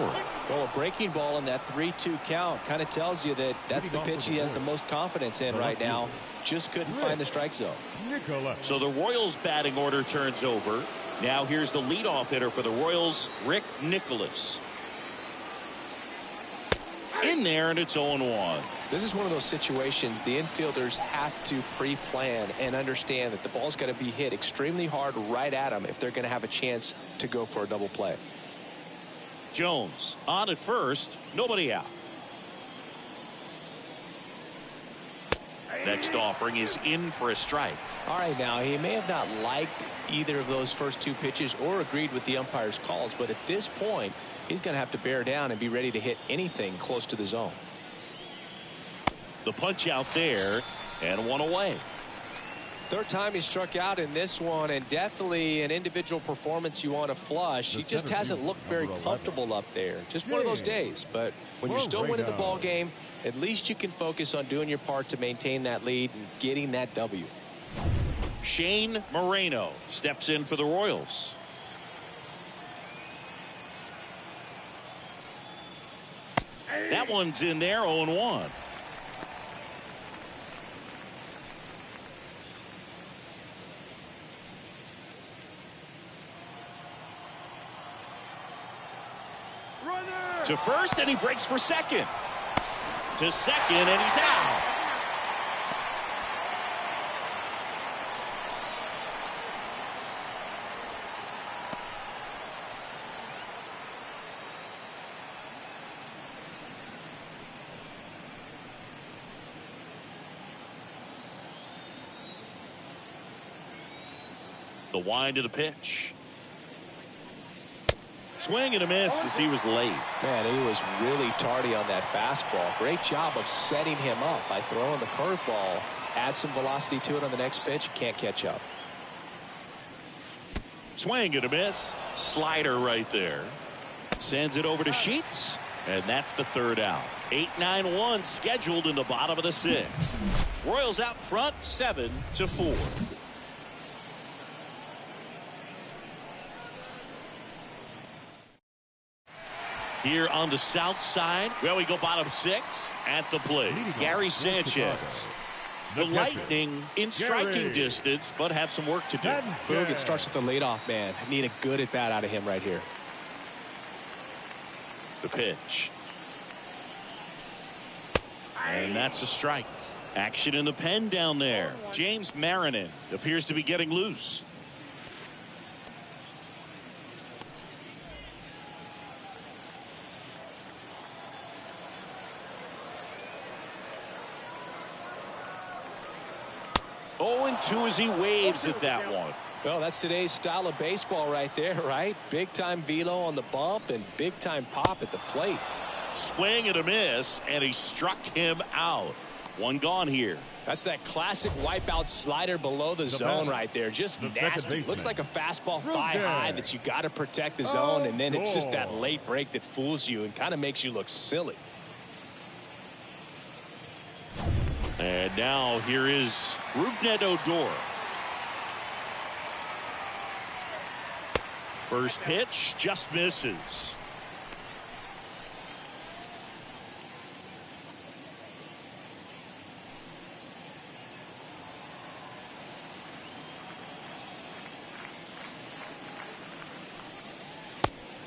Well, a breaking ball in that 3-2 count kind of tells you that that's the pitch he has the most confidence in right now. Just couldn't find the strike zone. So the Royals batting order turns over. Now here's the leadoff hitter for the Royals, Rick Nicholas. In there, and it's 0-1. This is one of those situations the infielders have to pre-plan and understand that the ball's got to be hit extremely hard right at them if they're going to have a chance to go for a double play. Jones on at first, nobody out. Next offering is in for a strike. All right, now he may have not liked either of those first 2 pitches or agreed with the umpire's calls, but at this point he's going to have to bear down and be ready to hit anything close to the zone. The punch out there, and 1 away. Third time he struck out in this one, and definitely an individual performance you want to flush. He just hasn't looked very comfortable up there. Just one of those days. But when you're still winning the ball game, at least you can focus on doing your part to maintain that lead and getting that W. Shane Moreno steps in for the Royals. That one's in there, 0-1. To first, and he breaks for second. To second, and he's out. The wind of the pitch. Swing and a miss as he was late. Man, he was really tardy on that fastball. Great job of setting him up by throwing the curveball. Add some velocity to it on the next pitch. Can't catch up. Swing and a miss. Slider right there. Sends it over to Sheets. And that's the 3rd out. 8-9-1 scheduled in the bottom of the 6th. Royals out front 7-4. Here on the south side, well, we go bottom 6 at the plate. Gary Sanchez. The Lightning in striking distance, but have some work to do. Boog, it starts with the leadoff man. Need a good at bat out of him right here. The pitch. And that's a strike. Action in the pen down there. James Marinan appears to be getting loose. Oh, and 2 as he waves at that one. Well, that's today's style of baseball right there, right? Big time velo on the bump and big time pop at the plate. Swing and a miss, and he struck him out. 1 gone here. That's that classic wipeout slider below the zone right there. Just nasty. Looks like a fastball thigh high that you got to protect the zone, and then it's just that late break that fools you and kind of makes you look silly. And now here is Rougned Odor. First pitch just misses.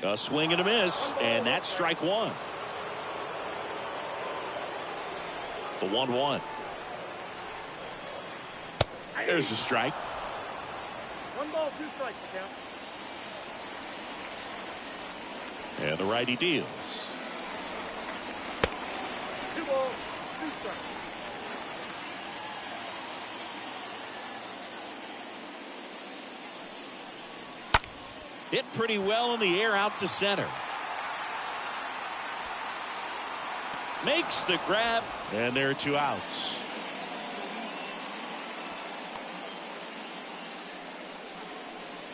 A swing and a miss, and that's strike 1. The 1-1. There's a strike. 1 ball, 2 strikes to count. And the righty deals. 2 balls, 2 strikes. Hit pretty well in the air out to center. Makes the grab, and there are 2 outs.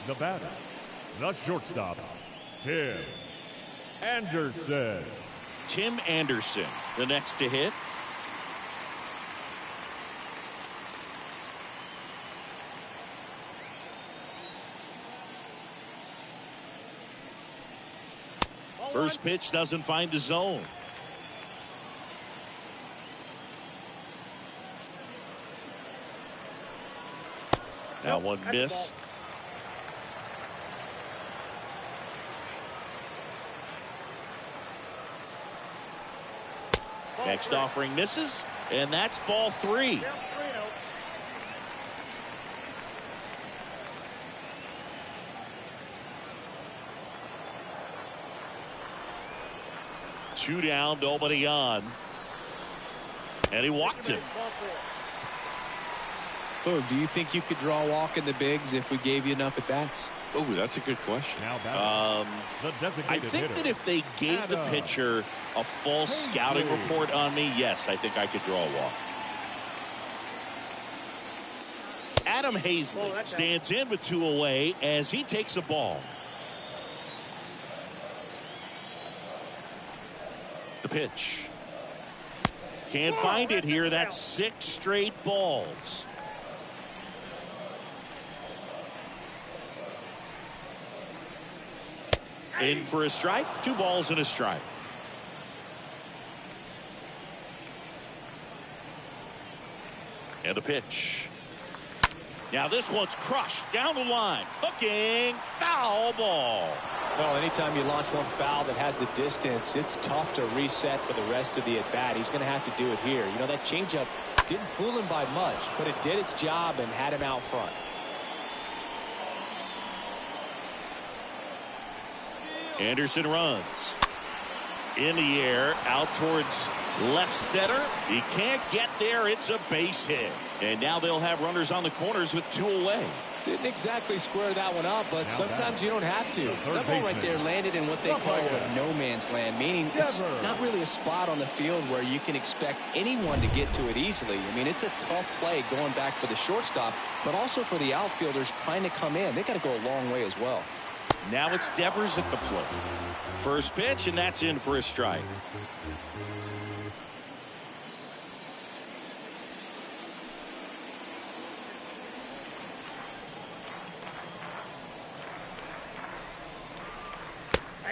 The batter, the shortstop, Tim Anderson. Tim Anderson, the next to hit. First pitch doesn't find the zone. Now one missed. Next offering misses, and that's ball 3. Two down, nobody on. And he walked him. Oh, do you think you could draw a walk in the bigs if we gave you enough at bats? Oh, that's a good question. The I think that if they gave the pitcher a false scouting report on me, yes, I think I could draw a walk. Adam Hazley stands in with 2 away as he takes a ball. The pitch. Can't find it here. That's 6 straight balls. In for a strike. 2 balls and a strike. And a pitch. Now this one's crushed down the line. Hooking. Foul ball. Well, anytime you launch one foul that has the distance, it's tough to reset for the rest of the at-bat. He's going to have to do it here. You know, that changeup didn't fool him by much, but it did its job and had him out front. Anderson runs. In the air, out towards left center. He can't get there. It's a base hit. And now they'll have runners on the corners with 2 away. Didn't exactly square that one up, but sometimes you don't have to. That ball right there landed in what they call a no man's land, meaning it's not really a spot on the field where you can expect anyone to get to it easily. I mean, it's a tough play going back for the shortstop, but also for the outfielders trying to come in. They got to go a long way as well. Now it's Devers at the plate. First pitch, and that's in for a strike.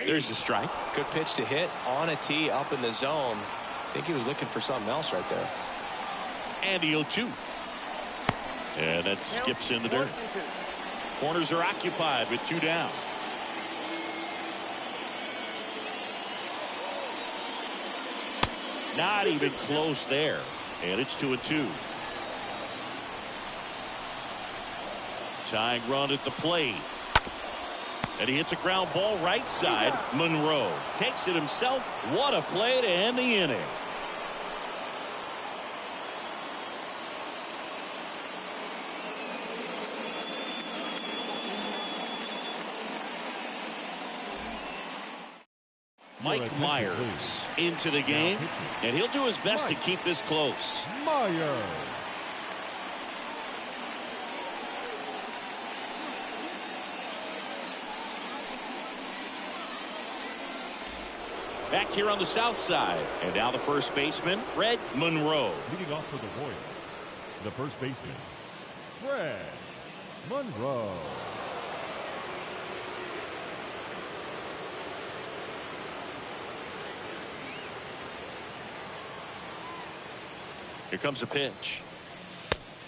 There's the strike. Good pitch to hit on a tee up in the zone. I think he was looking for something else right there. And the 0-2. And that skips in the dirt. Corners are occupied with 2 down. Not even close there. And it's 2-2. Tying run at the plate. And he hits a ground ball right side. Monroe takes it himself. What a play to end the inning. Mike Myers into the game, and he'll do his best to keep this close. Myers. Back here on the south side, and now the first baseman, Fred Monroe. Leading off for the Royals, the first baseman, Fred Monroe. Here comes a pitch.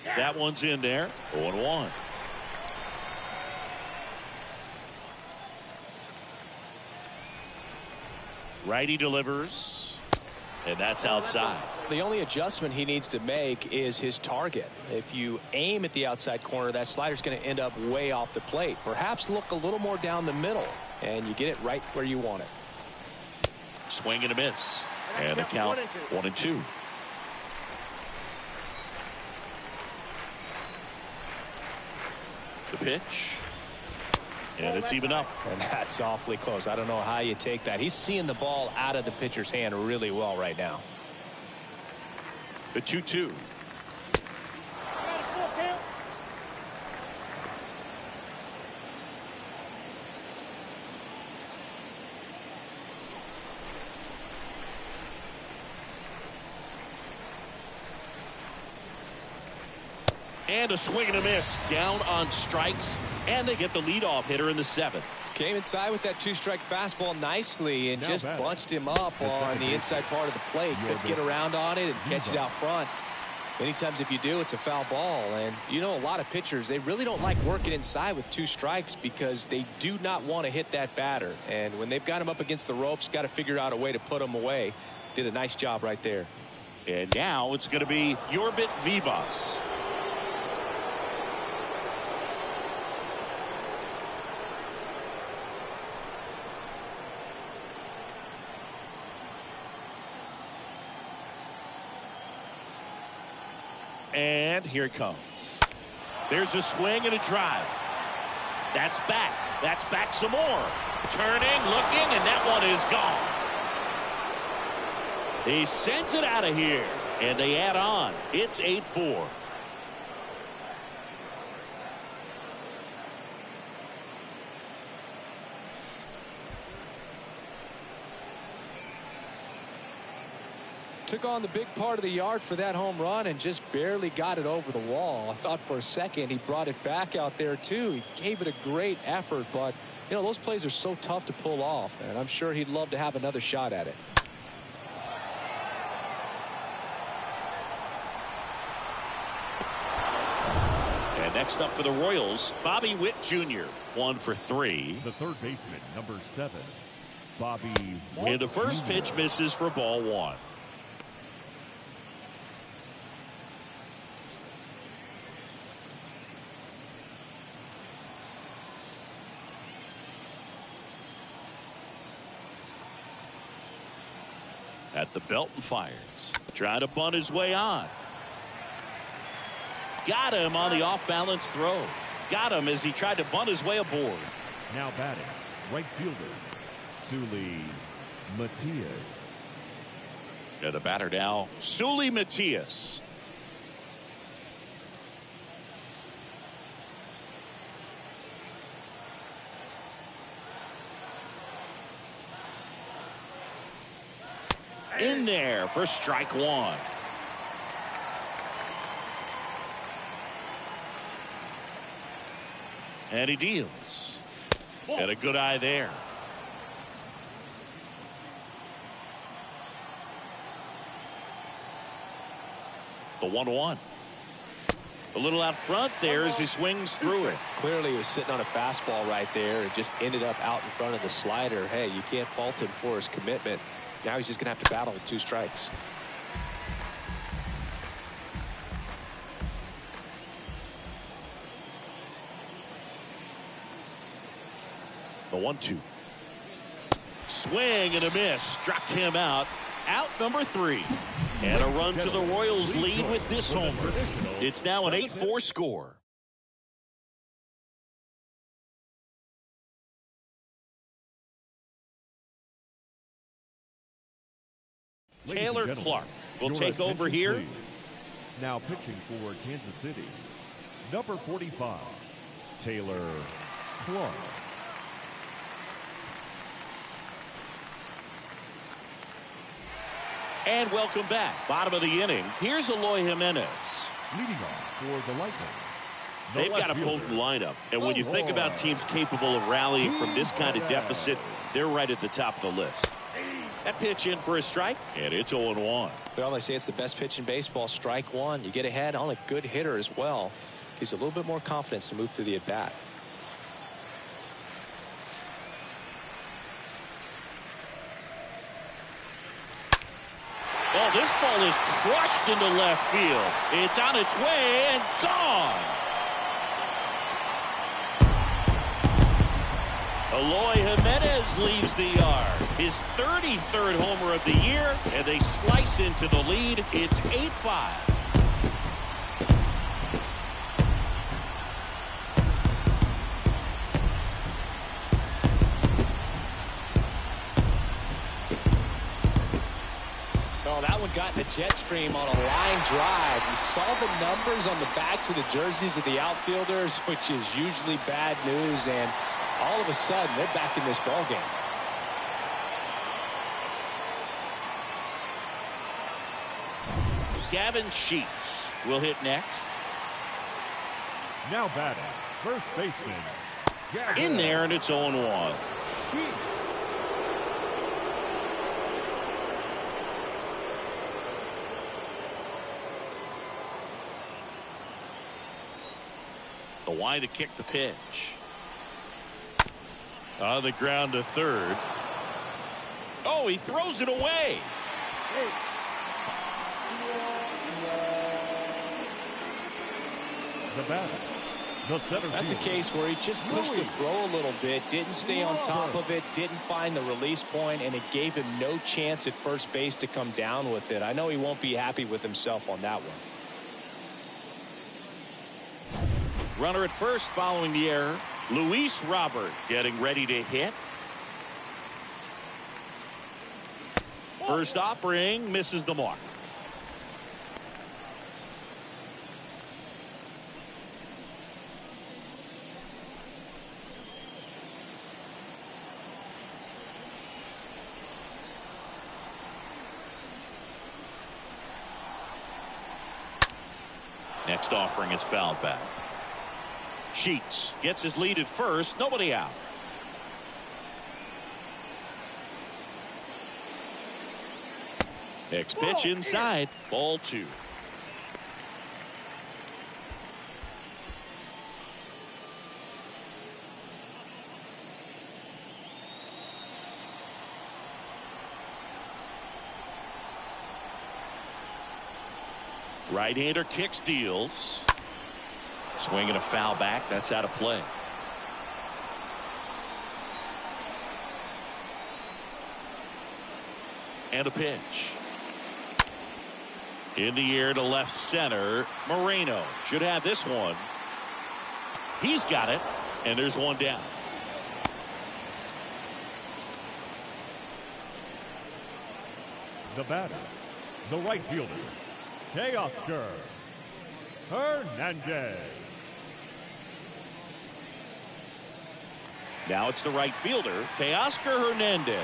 That one's in there. 0-1. Righty delivers, and that's outside. The only adjustment he needs to make is his target. If you aim at the outside corner, that slider's going to end up way off the plate. Perhaps look a little more down the middle, and you get it right where you want it. Swing and a miss, and the count 1-2. The pitch. And it's even up. And that's awfully close. I don't know how you take that. He's seeing the ball out of the pitcher's hand really well right now. The 2-2. And a swing and a miss down on strikes, and they get the leadoff hitter in the 7th. Came inside with that two-strike fastball nicely and just bunched him up on the inside part of the plate. Couldn't get around on it and catch it out front. Many times if you do, it's a foul ball. And you know, a lot of pitchers, they really don't like working inside with 2 strikes because they do not want to hit that batter. And when they've got him up against the ropes, got to figure out a way to put him away. Did a nice job right there. And now it's going to be Yorbit Vivas. And here it comes. There's a swing and a drive. That's back. That's back some more. Turning, looking, and that one is gone. He sends it out of here, and they add on. It's 8-4. Took on the big part of the yard for that home run and just barely got it over the wall. I thought for a second he brought it back out there too. He gave it a great effort, but you know, those plays are so tough to pull off, and I'm sure he'd love to have another shot at it. And next up for the Royals, Bobby Witt Jr. 1 for 3. The third baseman, number 7, Bobby Witt And the first Jr. pitch misses for ball 1. At the belt and fires. Trying to bunt his way on. Got him on the off-balance throw. Got him as he tried to bunt his way aboard. Now batting, right fielder, Suli Matias. And the batter now, Suli Matias. In there for strike 1. And he deals. And a good eye there. The 1-1. A little out front there as he swings through it. Clearly he was sitting on a fastball right there and just ended up out in front of the slider. Hey, you can't fault him for his commitment. Now he's just going to have to battle with 2 strikes. The 1-2. Swing and a miss. Struck him out. Out number 3. And a run to the Royals lead with this homer. It's now an 8-4 score. Taylor Clark will take over here. Please. Now pitching for Kansas City, number 45, Taylor Clark. And welcome back. Bottom of the inning. Here's Eloy Jimenez. Leading off for the Lightning. They've got a potent lineup. And when you think about teams capable of rallying from this kind of deficit, they're right at the top of the list. That pitch in for a strike, and it's 0-1. Well, they say it's the best pitch in baseball. Strike 1. You get ahead on a good hitter as well. Gives you a little bit more confidence to move through the at-bat. Oh, this ball is crushed into left field. It's on its way and gone. Eloy Jimenez leaves the yard. His 33rd homer of the year, and they slice into the lead. It's 8-5. Oh, that one got in the jet stream on a line drive. You saw the numbers on the backs of the jerseys of the outfielders, which is usually bad news, and all of a sudden, they're back in this ballgame. Gavin Sheets will hit next. Now batting, first baseman, in there, and it's 0-1. The wide to kick the pitch. On the ground to third. Oh, he throws it away. The batter, the center That's a fielder, case where he just pushed the throw a little bit, didn't stay on top of it, didn't find the release point, and it gave him no chance at first base to come down with it. I know he won't be happy with himself on that one. Runner at first following the error. Luis Robert getting ready to hit. First offering misses the mark. Next offering is fouled back. Sheets gets his lead at first. Nobody out. Next pitch inside. Ball 2. Right-hander kicks, deals. Swinging a foul back. That's out of play. And a pitch. In the air to left center. Moreno should have this one. He's got it. And there's one down. the batter, the right fielder, Teoscar Hernandez. Now it's the right fielder, Teoscar Hernandez.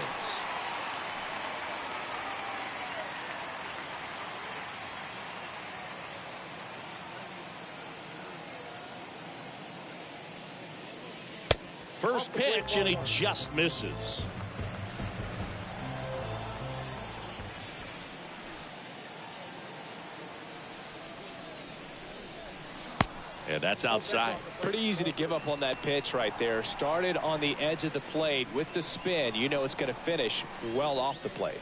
First pitch, and he just misses. And that's outside. Pretty easy to give up on that pitch right there. Started on the edge of the plate with the spin. You know it's going to finish well off the plate.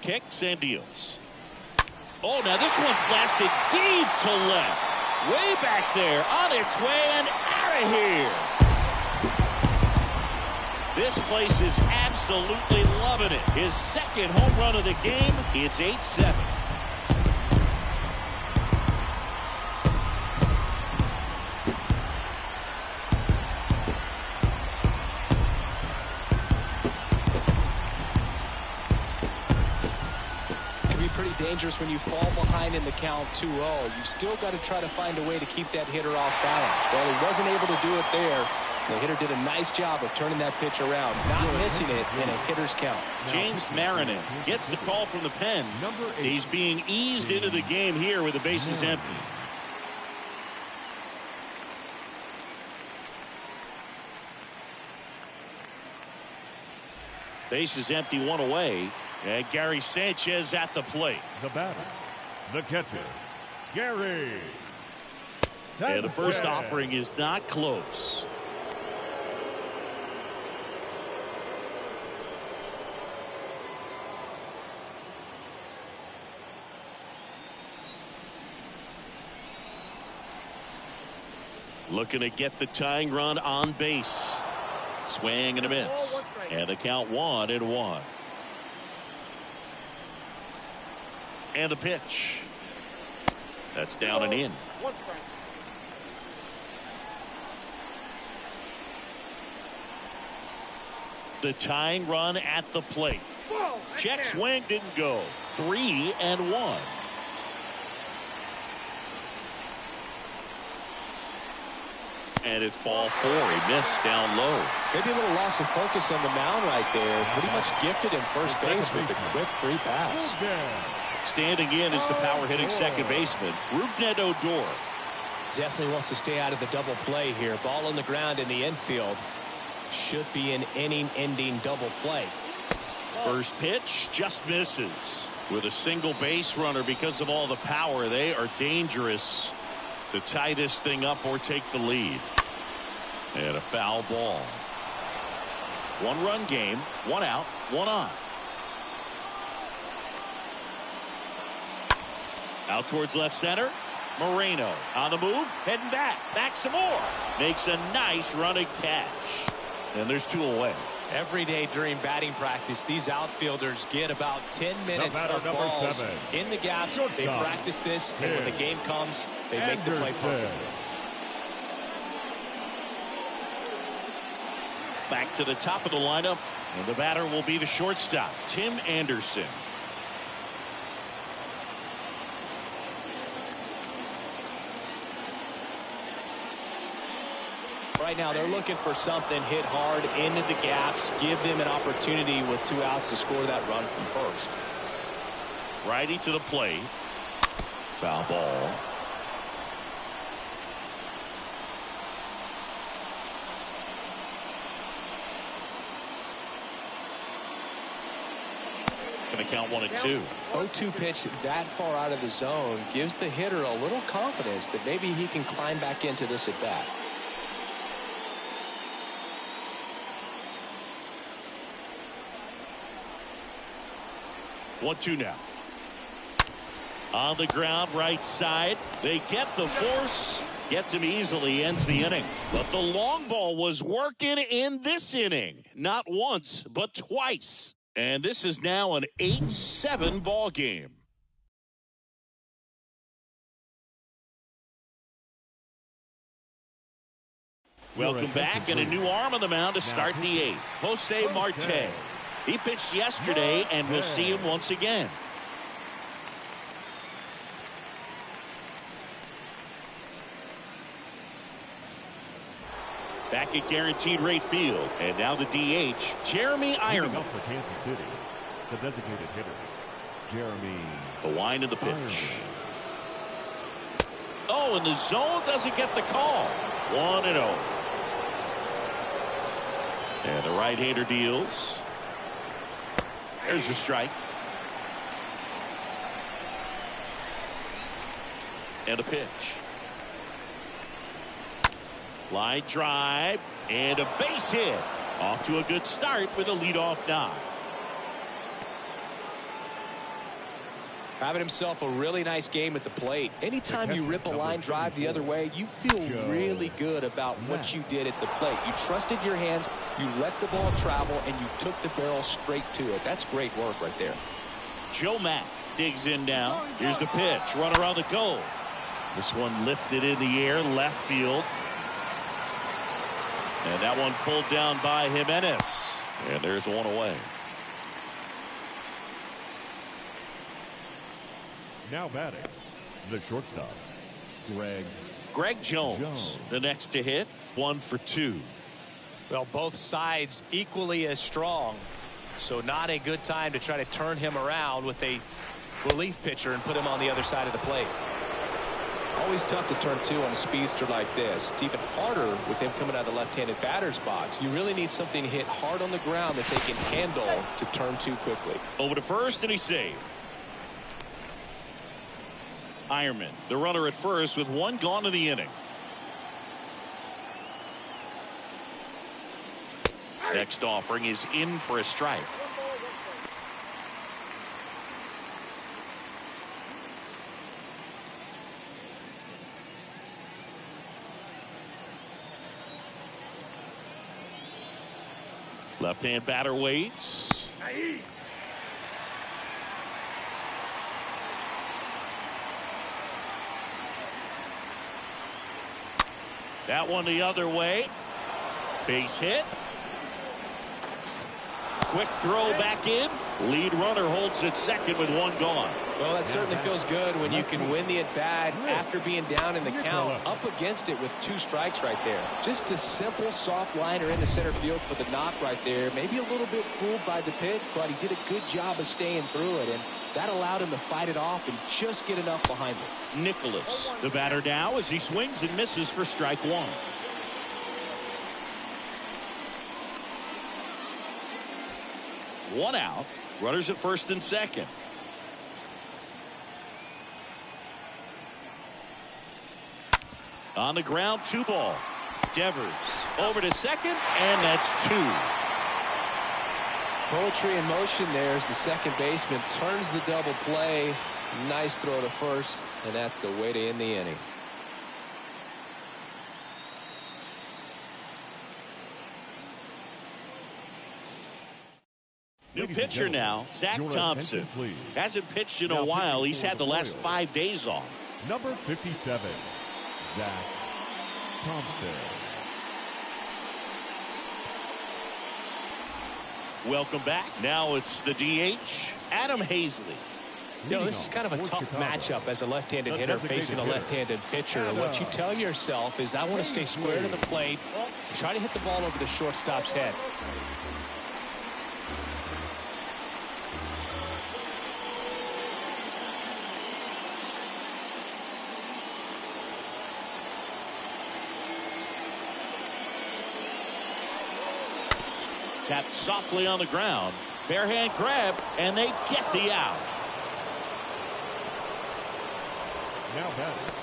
Kicks and deals. Oh, now this one's blasted deep to left. Way back there, on its way and out of here. This place is absolutely loving it. His second home run of the game. It's 8-7. Pretty dangerous when you fall behind in the count 2-0. You've still got to try to find a way to keep that hitter off balance. Well, he wasn't able to do it there. The hitter did a nice job of turning that pitch around, not missing it in a hitter's count. James Marinan gets the call from the pen. He's being eased into the game here with the bases empty. Bases empty, one away. And Gary Sanchez at the plate. The batter, the catcher, Gary Sanchez. And the first offering is not close. Looking to get the tying run on base. Swing and a miss. And the count 1-1. And the pitch. That's down and in. The tying run at the plate. Check swing didn't go. 3-1. And it's ball 4. He missed down low. Maybe a little loss of focus on the mound right there. Pretty much gifted in first base with a quick free pass. Standing in is the power hitting second baseman, Rougned Odor. Definitely wants to stay out of the double play here. Ball on the ground in the infield. Should be an inning-ending double play. First pitch just misses. With a single base runner, because of all the power, they are dangerous to tie this thing up or take the lead. And a foul ball. 1-run game, 1 out, 1 on. Out towards left center. Moreno on the move, heading back some more. Makes a nice running catch. And there's 2 away. Every day during batting practice, these outfielders get about 10 minutes of balls in the gaps. They practice this, and when the game comes, they make the play perfectly. Back to the top of the lineup, and the batter will be the shortstop, Tim Anderson. Right now, they're looking for something, hit hard into the gaps, give them an opportunity with 2 outs to score that run from first. Righty to the plate. Foul ball. Going to count 1 and 2. 0-2 pitch that far out of the zone gives the hitter a little confidence that maybe he can climb back into this at bat. One, 2 now. On the ground, right side. They get the force. Gets him easily, ends the inning. But the long ball was working in this inning. Not once, but twice. And this is now an 8-7 ball game. Welcome back, and a new arm on the mound to start the 8th. Jose Marte. He pitched yesterday, and we'll see him once again. Back at Guaranteed Rate Field, and now the DH, Jeremy Ironman. Up for Kansas City, the designated hitter, Jeremy. The wind of the pitch. Oh, and the zone doesn't get the call. 1-0. And the right-hander deals. There's a strike. And a pitch. Line drive and a base hit. Off to a good start with a leadoff knock. Having himself a really nice game at the plate. Anytime you rip a line drive the other way, you feel really good about what you did at the plate. You trusted your hands, you let the ball travel, and you took the barrel straight to it. That's great work right there. Joe Mack digs in now. Here's the pitch. Runner on the go. This one lifted in the air, left field. And that one pulled down by Jimenez. And there's 1 away. Now batting, the shortstop, Greg Jones, the next to hit, 1 for 2. Well, both sides equally as strong. So not a good time to try to turn him around with a relief pitcher and put him on the other side of the plate. Always tough to turn 2 on a speedster like this. It's even harder with him coming out of the left-handed batter's box. You really need something hit hard on the ground that they can handle to turn 2 quickly. Over to first, and he saved. Ironman, the runner at first with 1 gone in the inning. Next offering is in for a strike. Left-hand batter waits. That one the other way. Base hit. Quick throw back in. Lead runner holds at second with one gone. Well, that certainly feels good when you can win the at-bat after being down in the count, up against it with 2 strikes right there. Just a simple soft liner into center field for the knock right there. Maybe a little bit fooled by the pitch, but he did a good job of staying through it, and that allowed him to fight it off and just get enough behind it. Nicholas, the batter now, as he swings and misses for strike 1. One out. Runners at first and second. On the ground, 2 ball. Devers over to second, and that's 2. Poetry in motion there as the second baseman turns the double play. Nice throw to first, and that's the way to end the inning. New pitcher now, Zach Thompson. Hasn't pitched in a while. He's had the last 5 days off. Number 57, Zach Thompson. Welcome back. Now it's the DH, Adam Hazley. You know, this is kind of a tough matchup as a left-handed hitter facing a left-handed pitcher. What you tell yourself is, I want to stay square to the plate, try to hit the ball over the shortstop's head. Tapped softly on the ground. Bare hand grab, and they get the out. Now batting,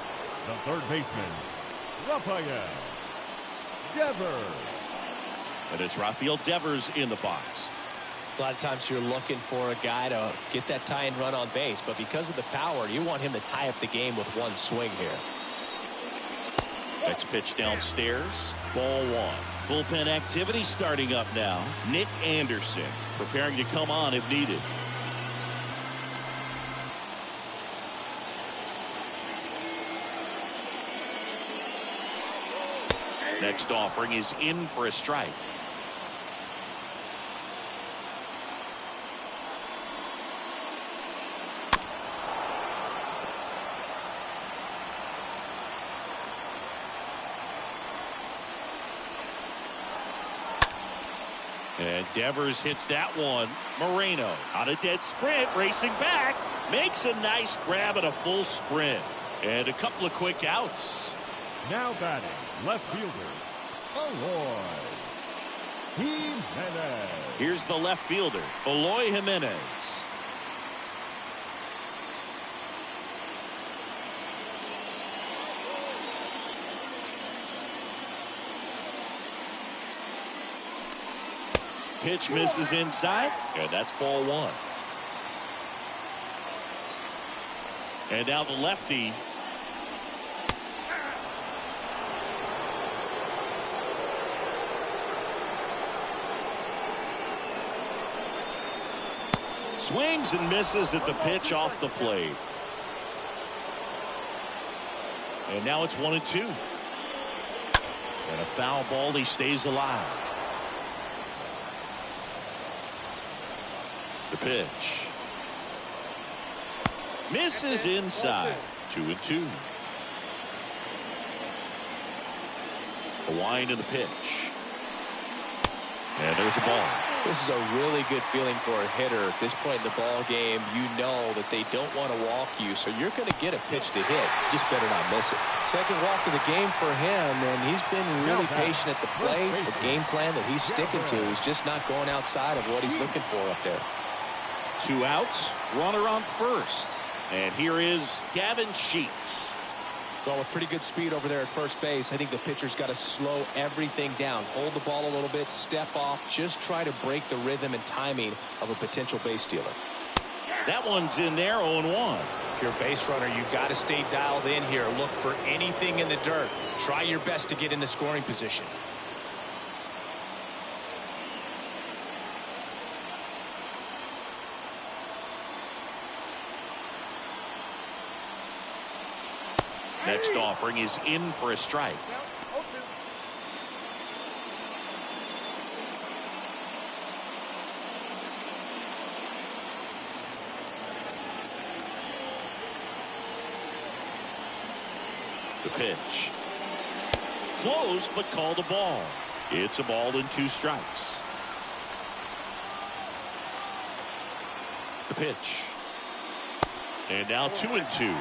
the third baseman, Rafael Devers. And it's Rafael Devers in the box. A lot of times you're looking for a guy to get that tying run on base, but because of the power, you want him to tie up the game with one swing here. Next pitch downstairs. Ball 1. Bullpen activity starting up now. Nick Anderson preparing to come on if needed. Next offering is in for a strike. And Devers hits that one. Moreno on a dead sprint, racing back, makes a nice grab at a full sprint. And a couple of quick outs. Now batting, left fielder, Eloy Jimenez. Here's the left fielder, Eloy Jimenez. Pitch misses inside, and that's ball 1. And now the lefty. Swings and misses at the pitch off the plate. And now it's 1-2. And a foul ball, he stays alive. The pitch. Misses inside. 2-2. A wind in the pitch. And there's a ball. This is a really good feeling for a hitter at this point in the ball game. You know that they don't want to walk you, so you're going to get a pitch to hit. Just better not miss it. Second walk of the game for him, and he's been really patient at the plate. The game plan that he's sticking to is just not going outside of what he's looking for up there. 2 outs, runner on first. And here is Gavin Sheets. Well, with pretty good speed over there at first base, I think the pitcher's got to slow everything down. Hold the ball a little bit, step off, just try to break the rhythm and timing of a potential base stealer. That one's in there, 0-1. If you're a base runner, you've got to stay dialed in here. Look for anything in the dirt. Try your best to get into scoring position. Next offering is in for a strike. The pitch. Close, but called a ball. It's a ball and 2 strikes. The pitch. And now 2-2.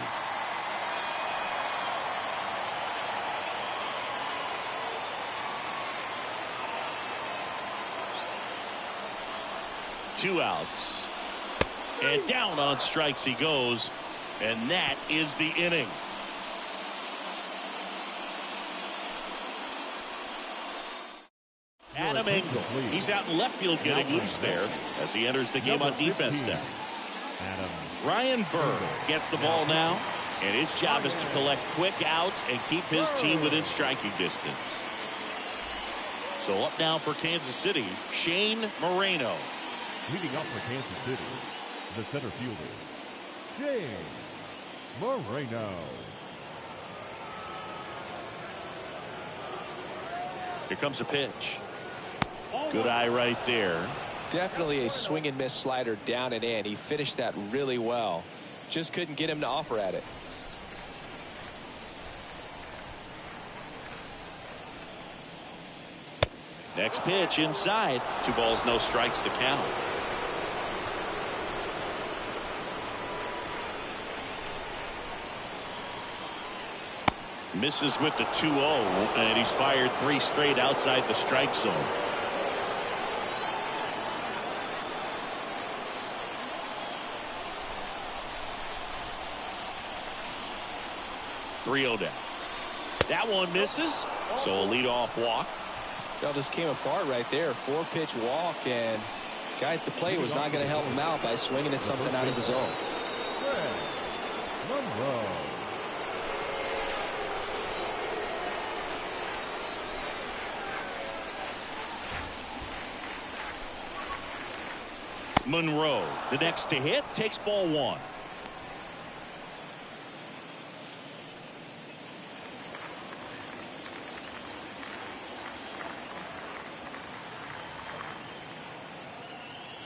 Two outs. And down on strikes he goes. And that is the inning. Adam Engel. He's out in left field getting loose there as he enters the game on defense now. Ryan Burr gets the ball now, and his job is to collect quick outs and keep his team within striking distance. So up now for Kansas City, Shane Moreno. Leading up for Kansas City, the center fielder, Shane Moreno. Here comes a pitch. Good eye right there. Definitely a swing and miss slider down and in. He finished that really well. Just couldn't get him to offer at it. Next pitch inside. 2 balls, no strikes to count. Misses with the 2-0, and he's fired 3 straight outside the strike zone. Down. That one misses, so a leadoff walk. It just came apart right there. 4-pitch walk, and guy at the plate was not going to help him out by swinging at something out of the zone. Monroe, the next to hit, takes ball 1.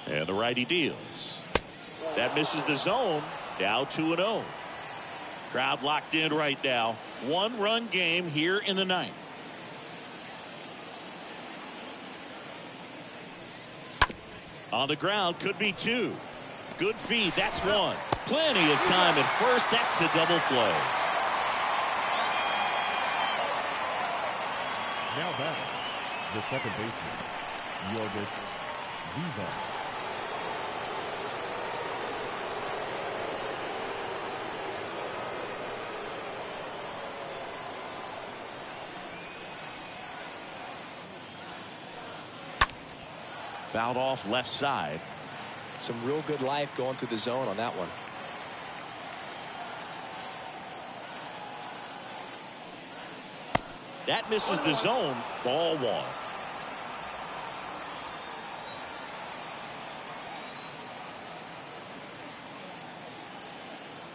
And the righty deals. That misses the zone. Now 2-0. Crowd locked in right now. 1-run game here in the 9th. On the ground, could be 2. Good feed. That's 1. Plenty of time at first. That's a double play. Now back, the second baseman, Yorgis Vivas. Fouled off left side. Some real good life going through the zone on that one. That misses the zone. Ball 1.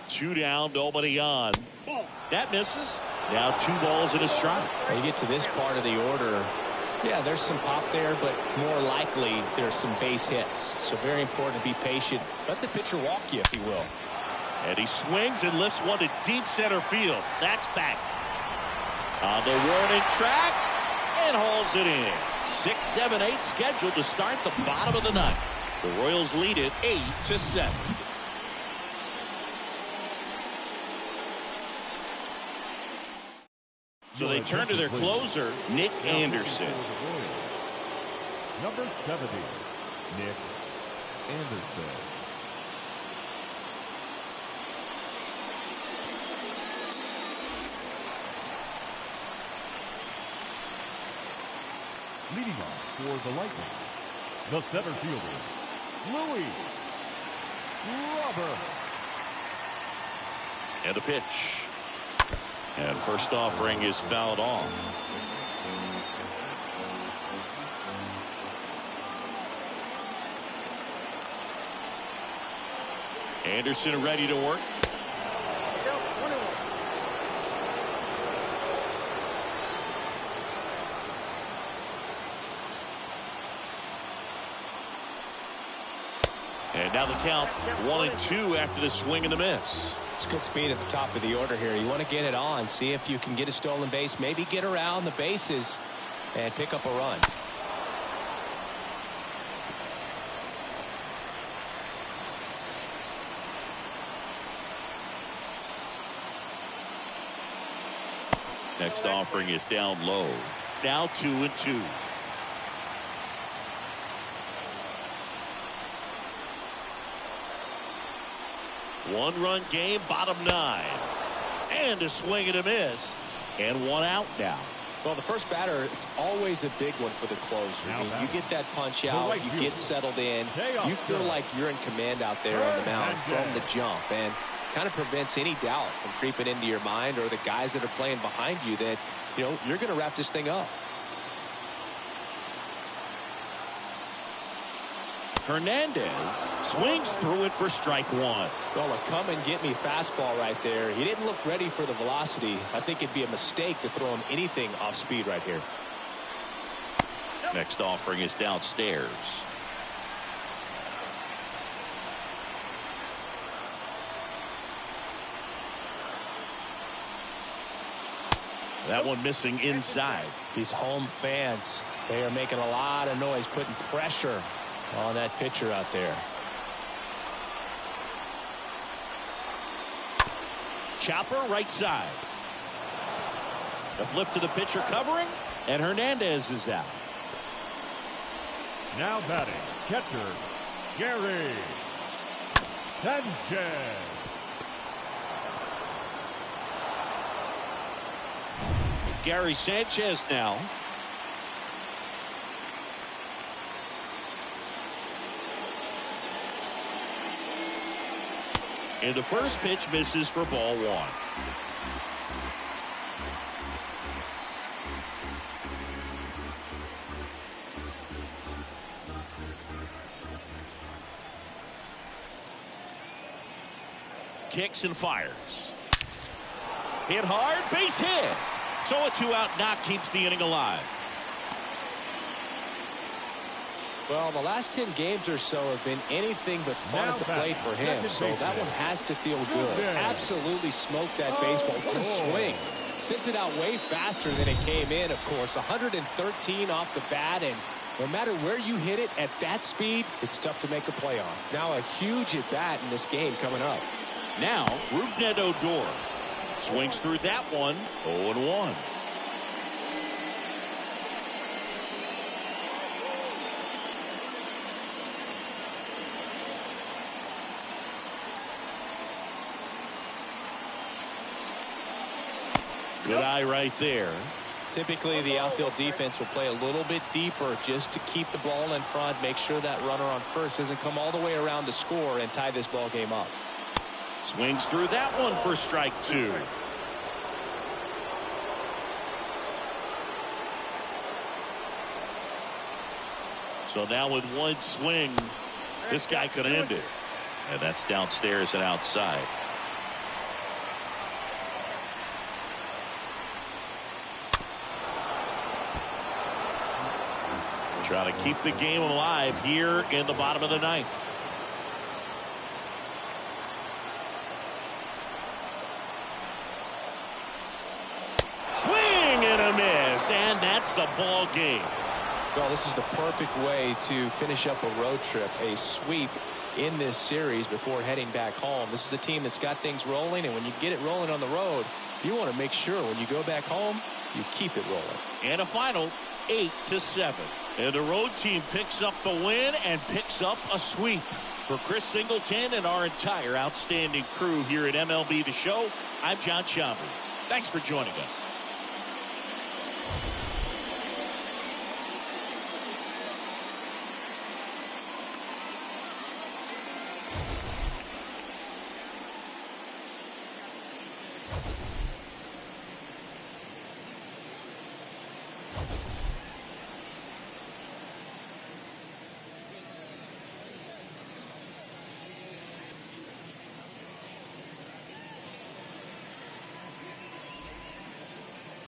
Two down, nobody on. That misses. Now 2 balls and a strike. When you get to this part of the order, yeah, there's some pop there, but more likely there's some base hits. So very important to be patient. Let the pitcher walk you, if he will. And he swings and lifts one to deep center field. That's back. On the warning track and hauls it in. 6, 7, 8 scheduled to start the bottom of the 9th. The Royals lead it 8-7. So they turn to their closer, Nick Anderson. Number 70, Nick Anderson. Leading off for the Lightning, the center fielder, Luis Robert. And a pitch. And first offering is fouled off. Anderson ready to work. And now the count 1-2 after the swing and the miss. It's good speed at the top of the order here. You want to get it on, see if you can get a stolen base, maybe get around the bases and pick up a run. Next offering is down low. Now 2-2. One-run game, bottom 9. And a swing and a miss. And one out now. Well, the first batter, it's always a big one for the closer. I mean, you get that punch out, you get settled in, you feel like you're in command out there on the mound from the jump. And kind of prevents any doubt from creeping into your mind or the guys that are playing behind you that, you know, you're going to wrap this thing up. Hernandez swings through it for strike 1. Well, a come and get me fastball right there. He didn't look ready for the velocity. I think it'd be a mistake to throw him anything off speed right here. Next offering is downstairs. That one missing inside. These home fans, they are making a lot of noise, putting pressure on that pitcher out there. Chopper right side. The flip to the pitcher covering, and Hernandez is out. Now batting, catcher, Gary Sanchez. Gary Sanchez now. And the first pitch misses for ball 1. Kicks and fires. Hit hard, base hit. So a 2-out knock keeps the inning alive. Well, the last 10 games or so have been anything but fun at the plate for him. So that one has to feel good. Absolutely smoked that baseball. What a swing. Sent it out way faster than it came in, of course. 113 off the bat, and no matter where you hit it at that speed, it's tough to make a play on. Now a huge at bat in this game coming up. Now, Rougned Odor swings through that one. 0-1. Good eye right there. Typically, the outfield defense will play a little bit deeper just to keep the ball in front, make sure that runner on first doesn't come all the way around to score and tie this ball game up. Swings through that one for strike 2. So now with one swing, this guy could end it. And that's downstairs and outside. Trying to keep the game alive here in the bottom of the 9th. Swing and a miss, and that's the ball game. Well, this is the perfect way to finish up a road trip, a sweep in this series before heading back home. This is a team that's got things rolling, and when you get it rolling on the road, you want to make sure when you go back home, you keep it rolling. And a final 8-7. And the road team picks up the win and picks up a sweep. For Chris Singleton and our entire outstanding crew here at MLB The Show, I'm John Schaumburg. Thanks for joining us.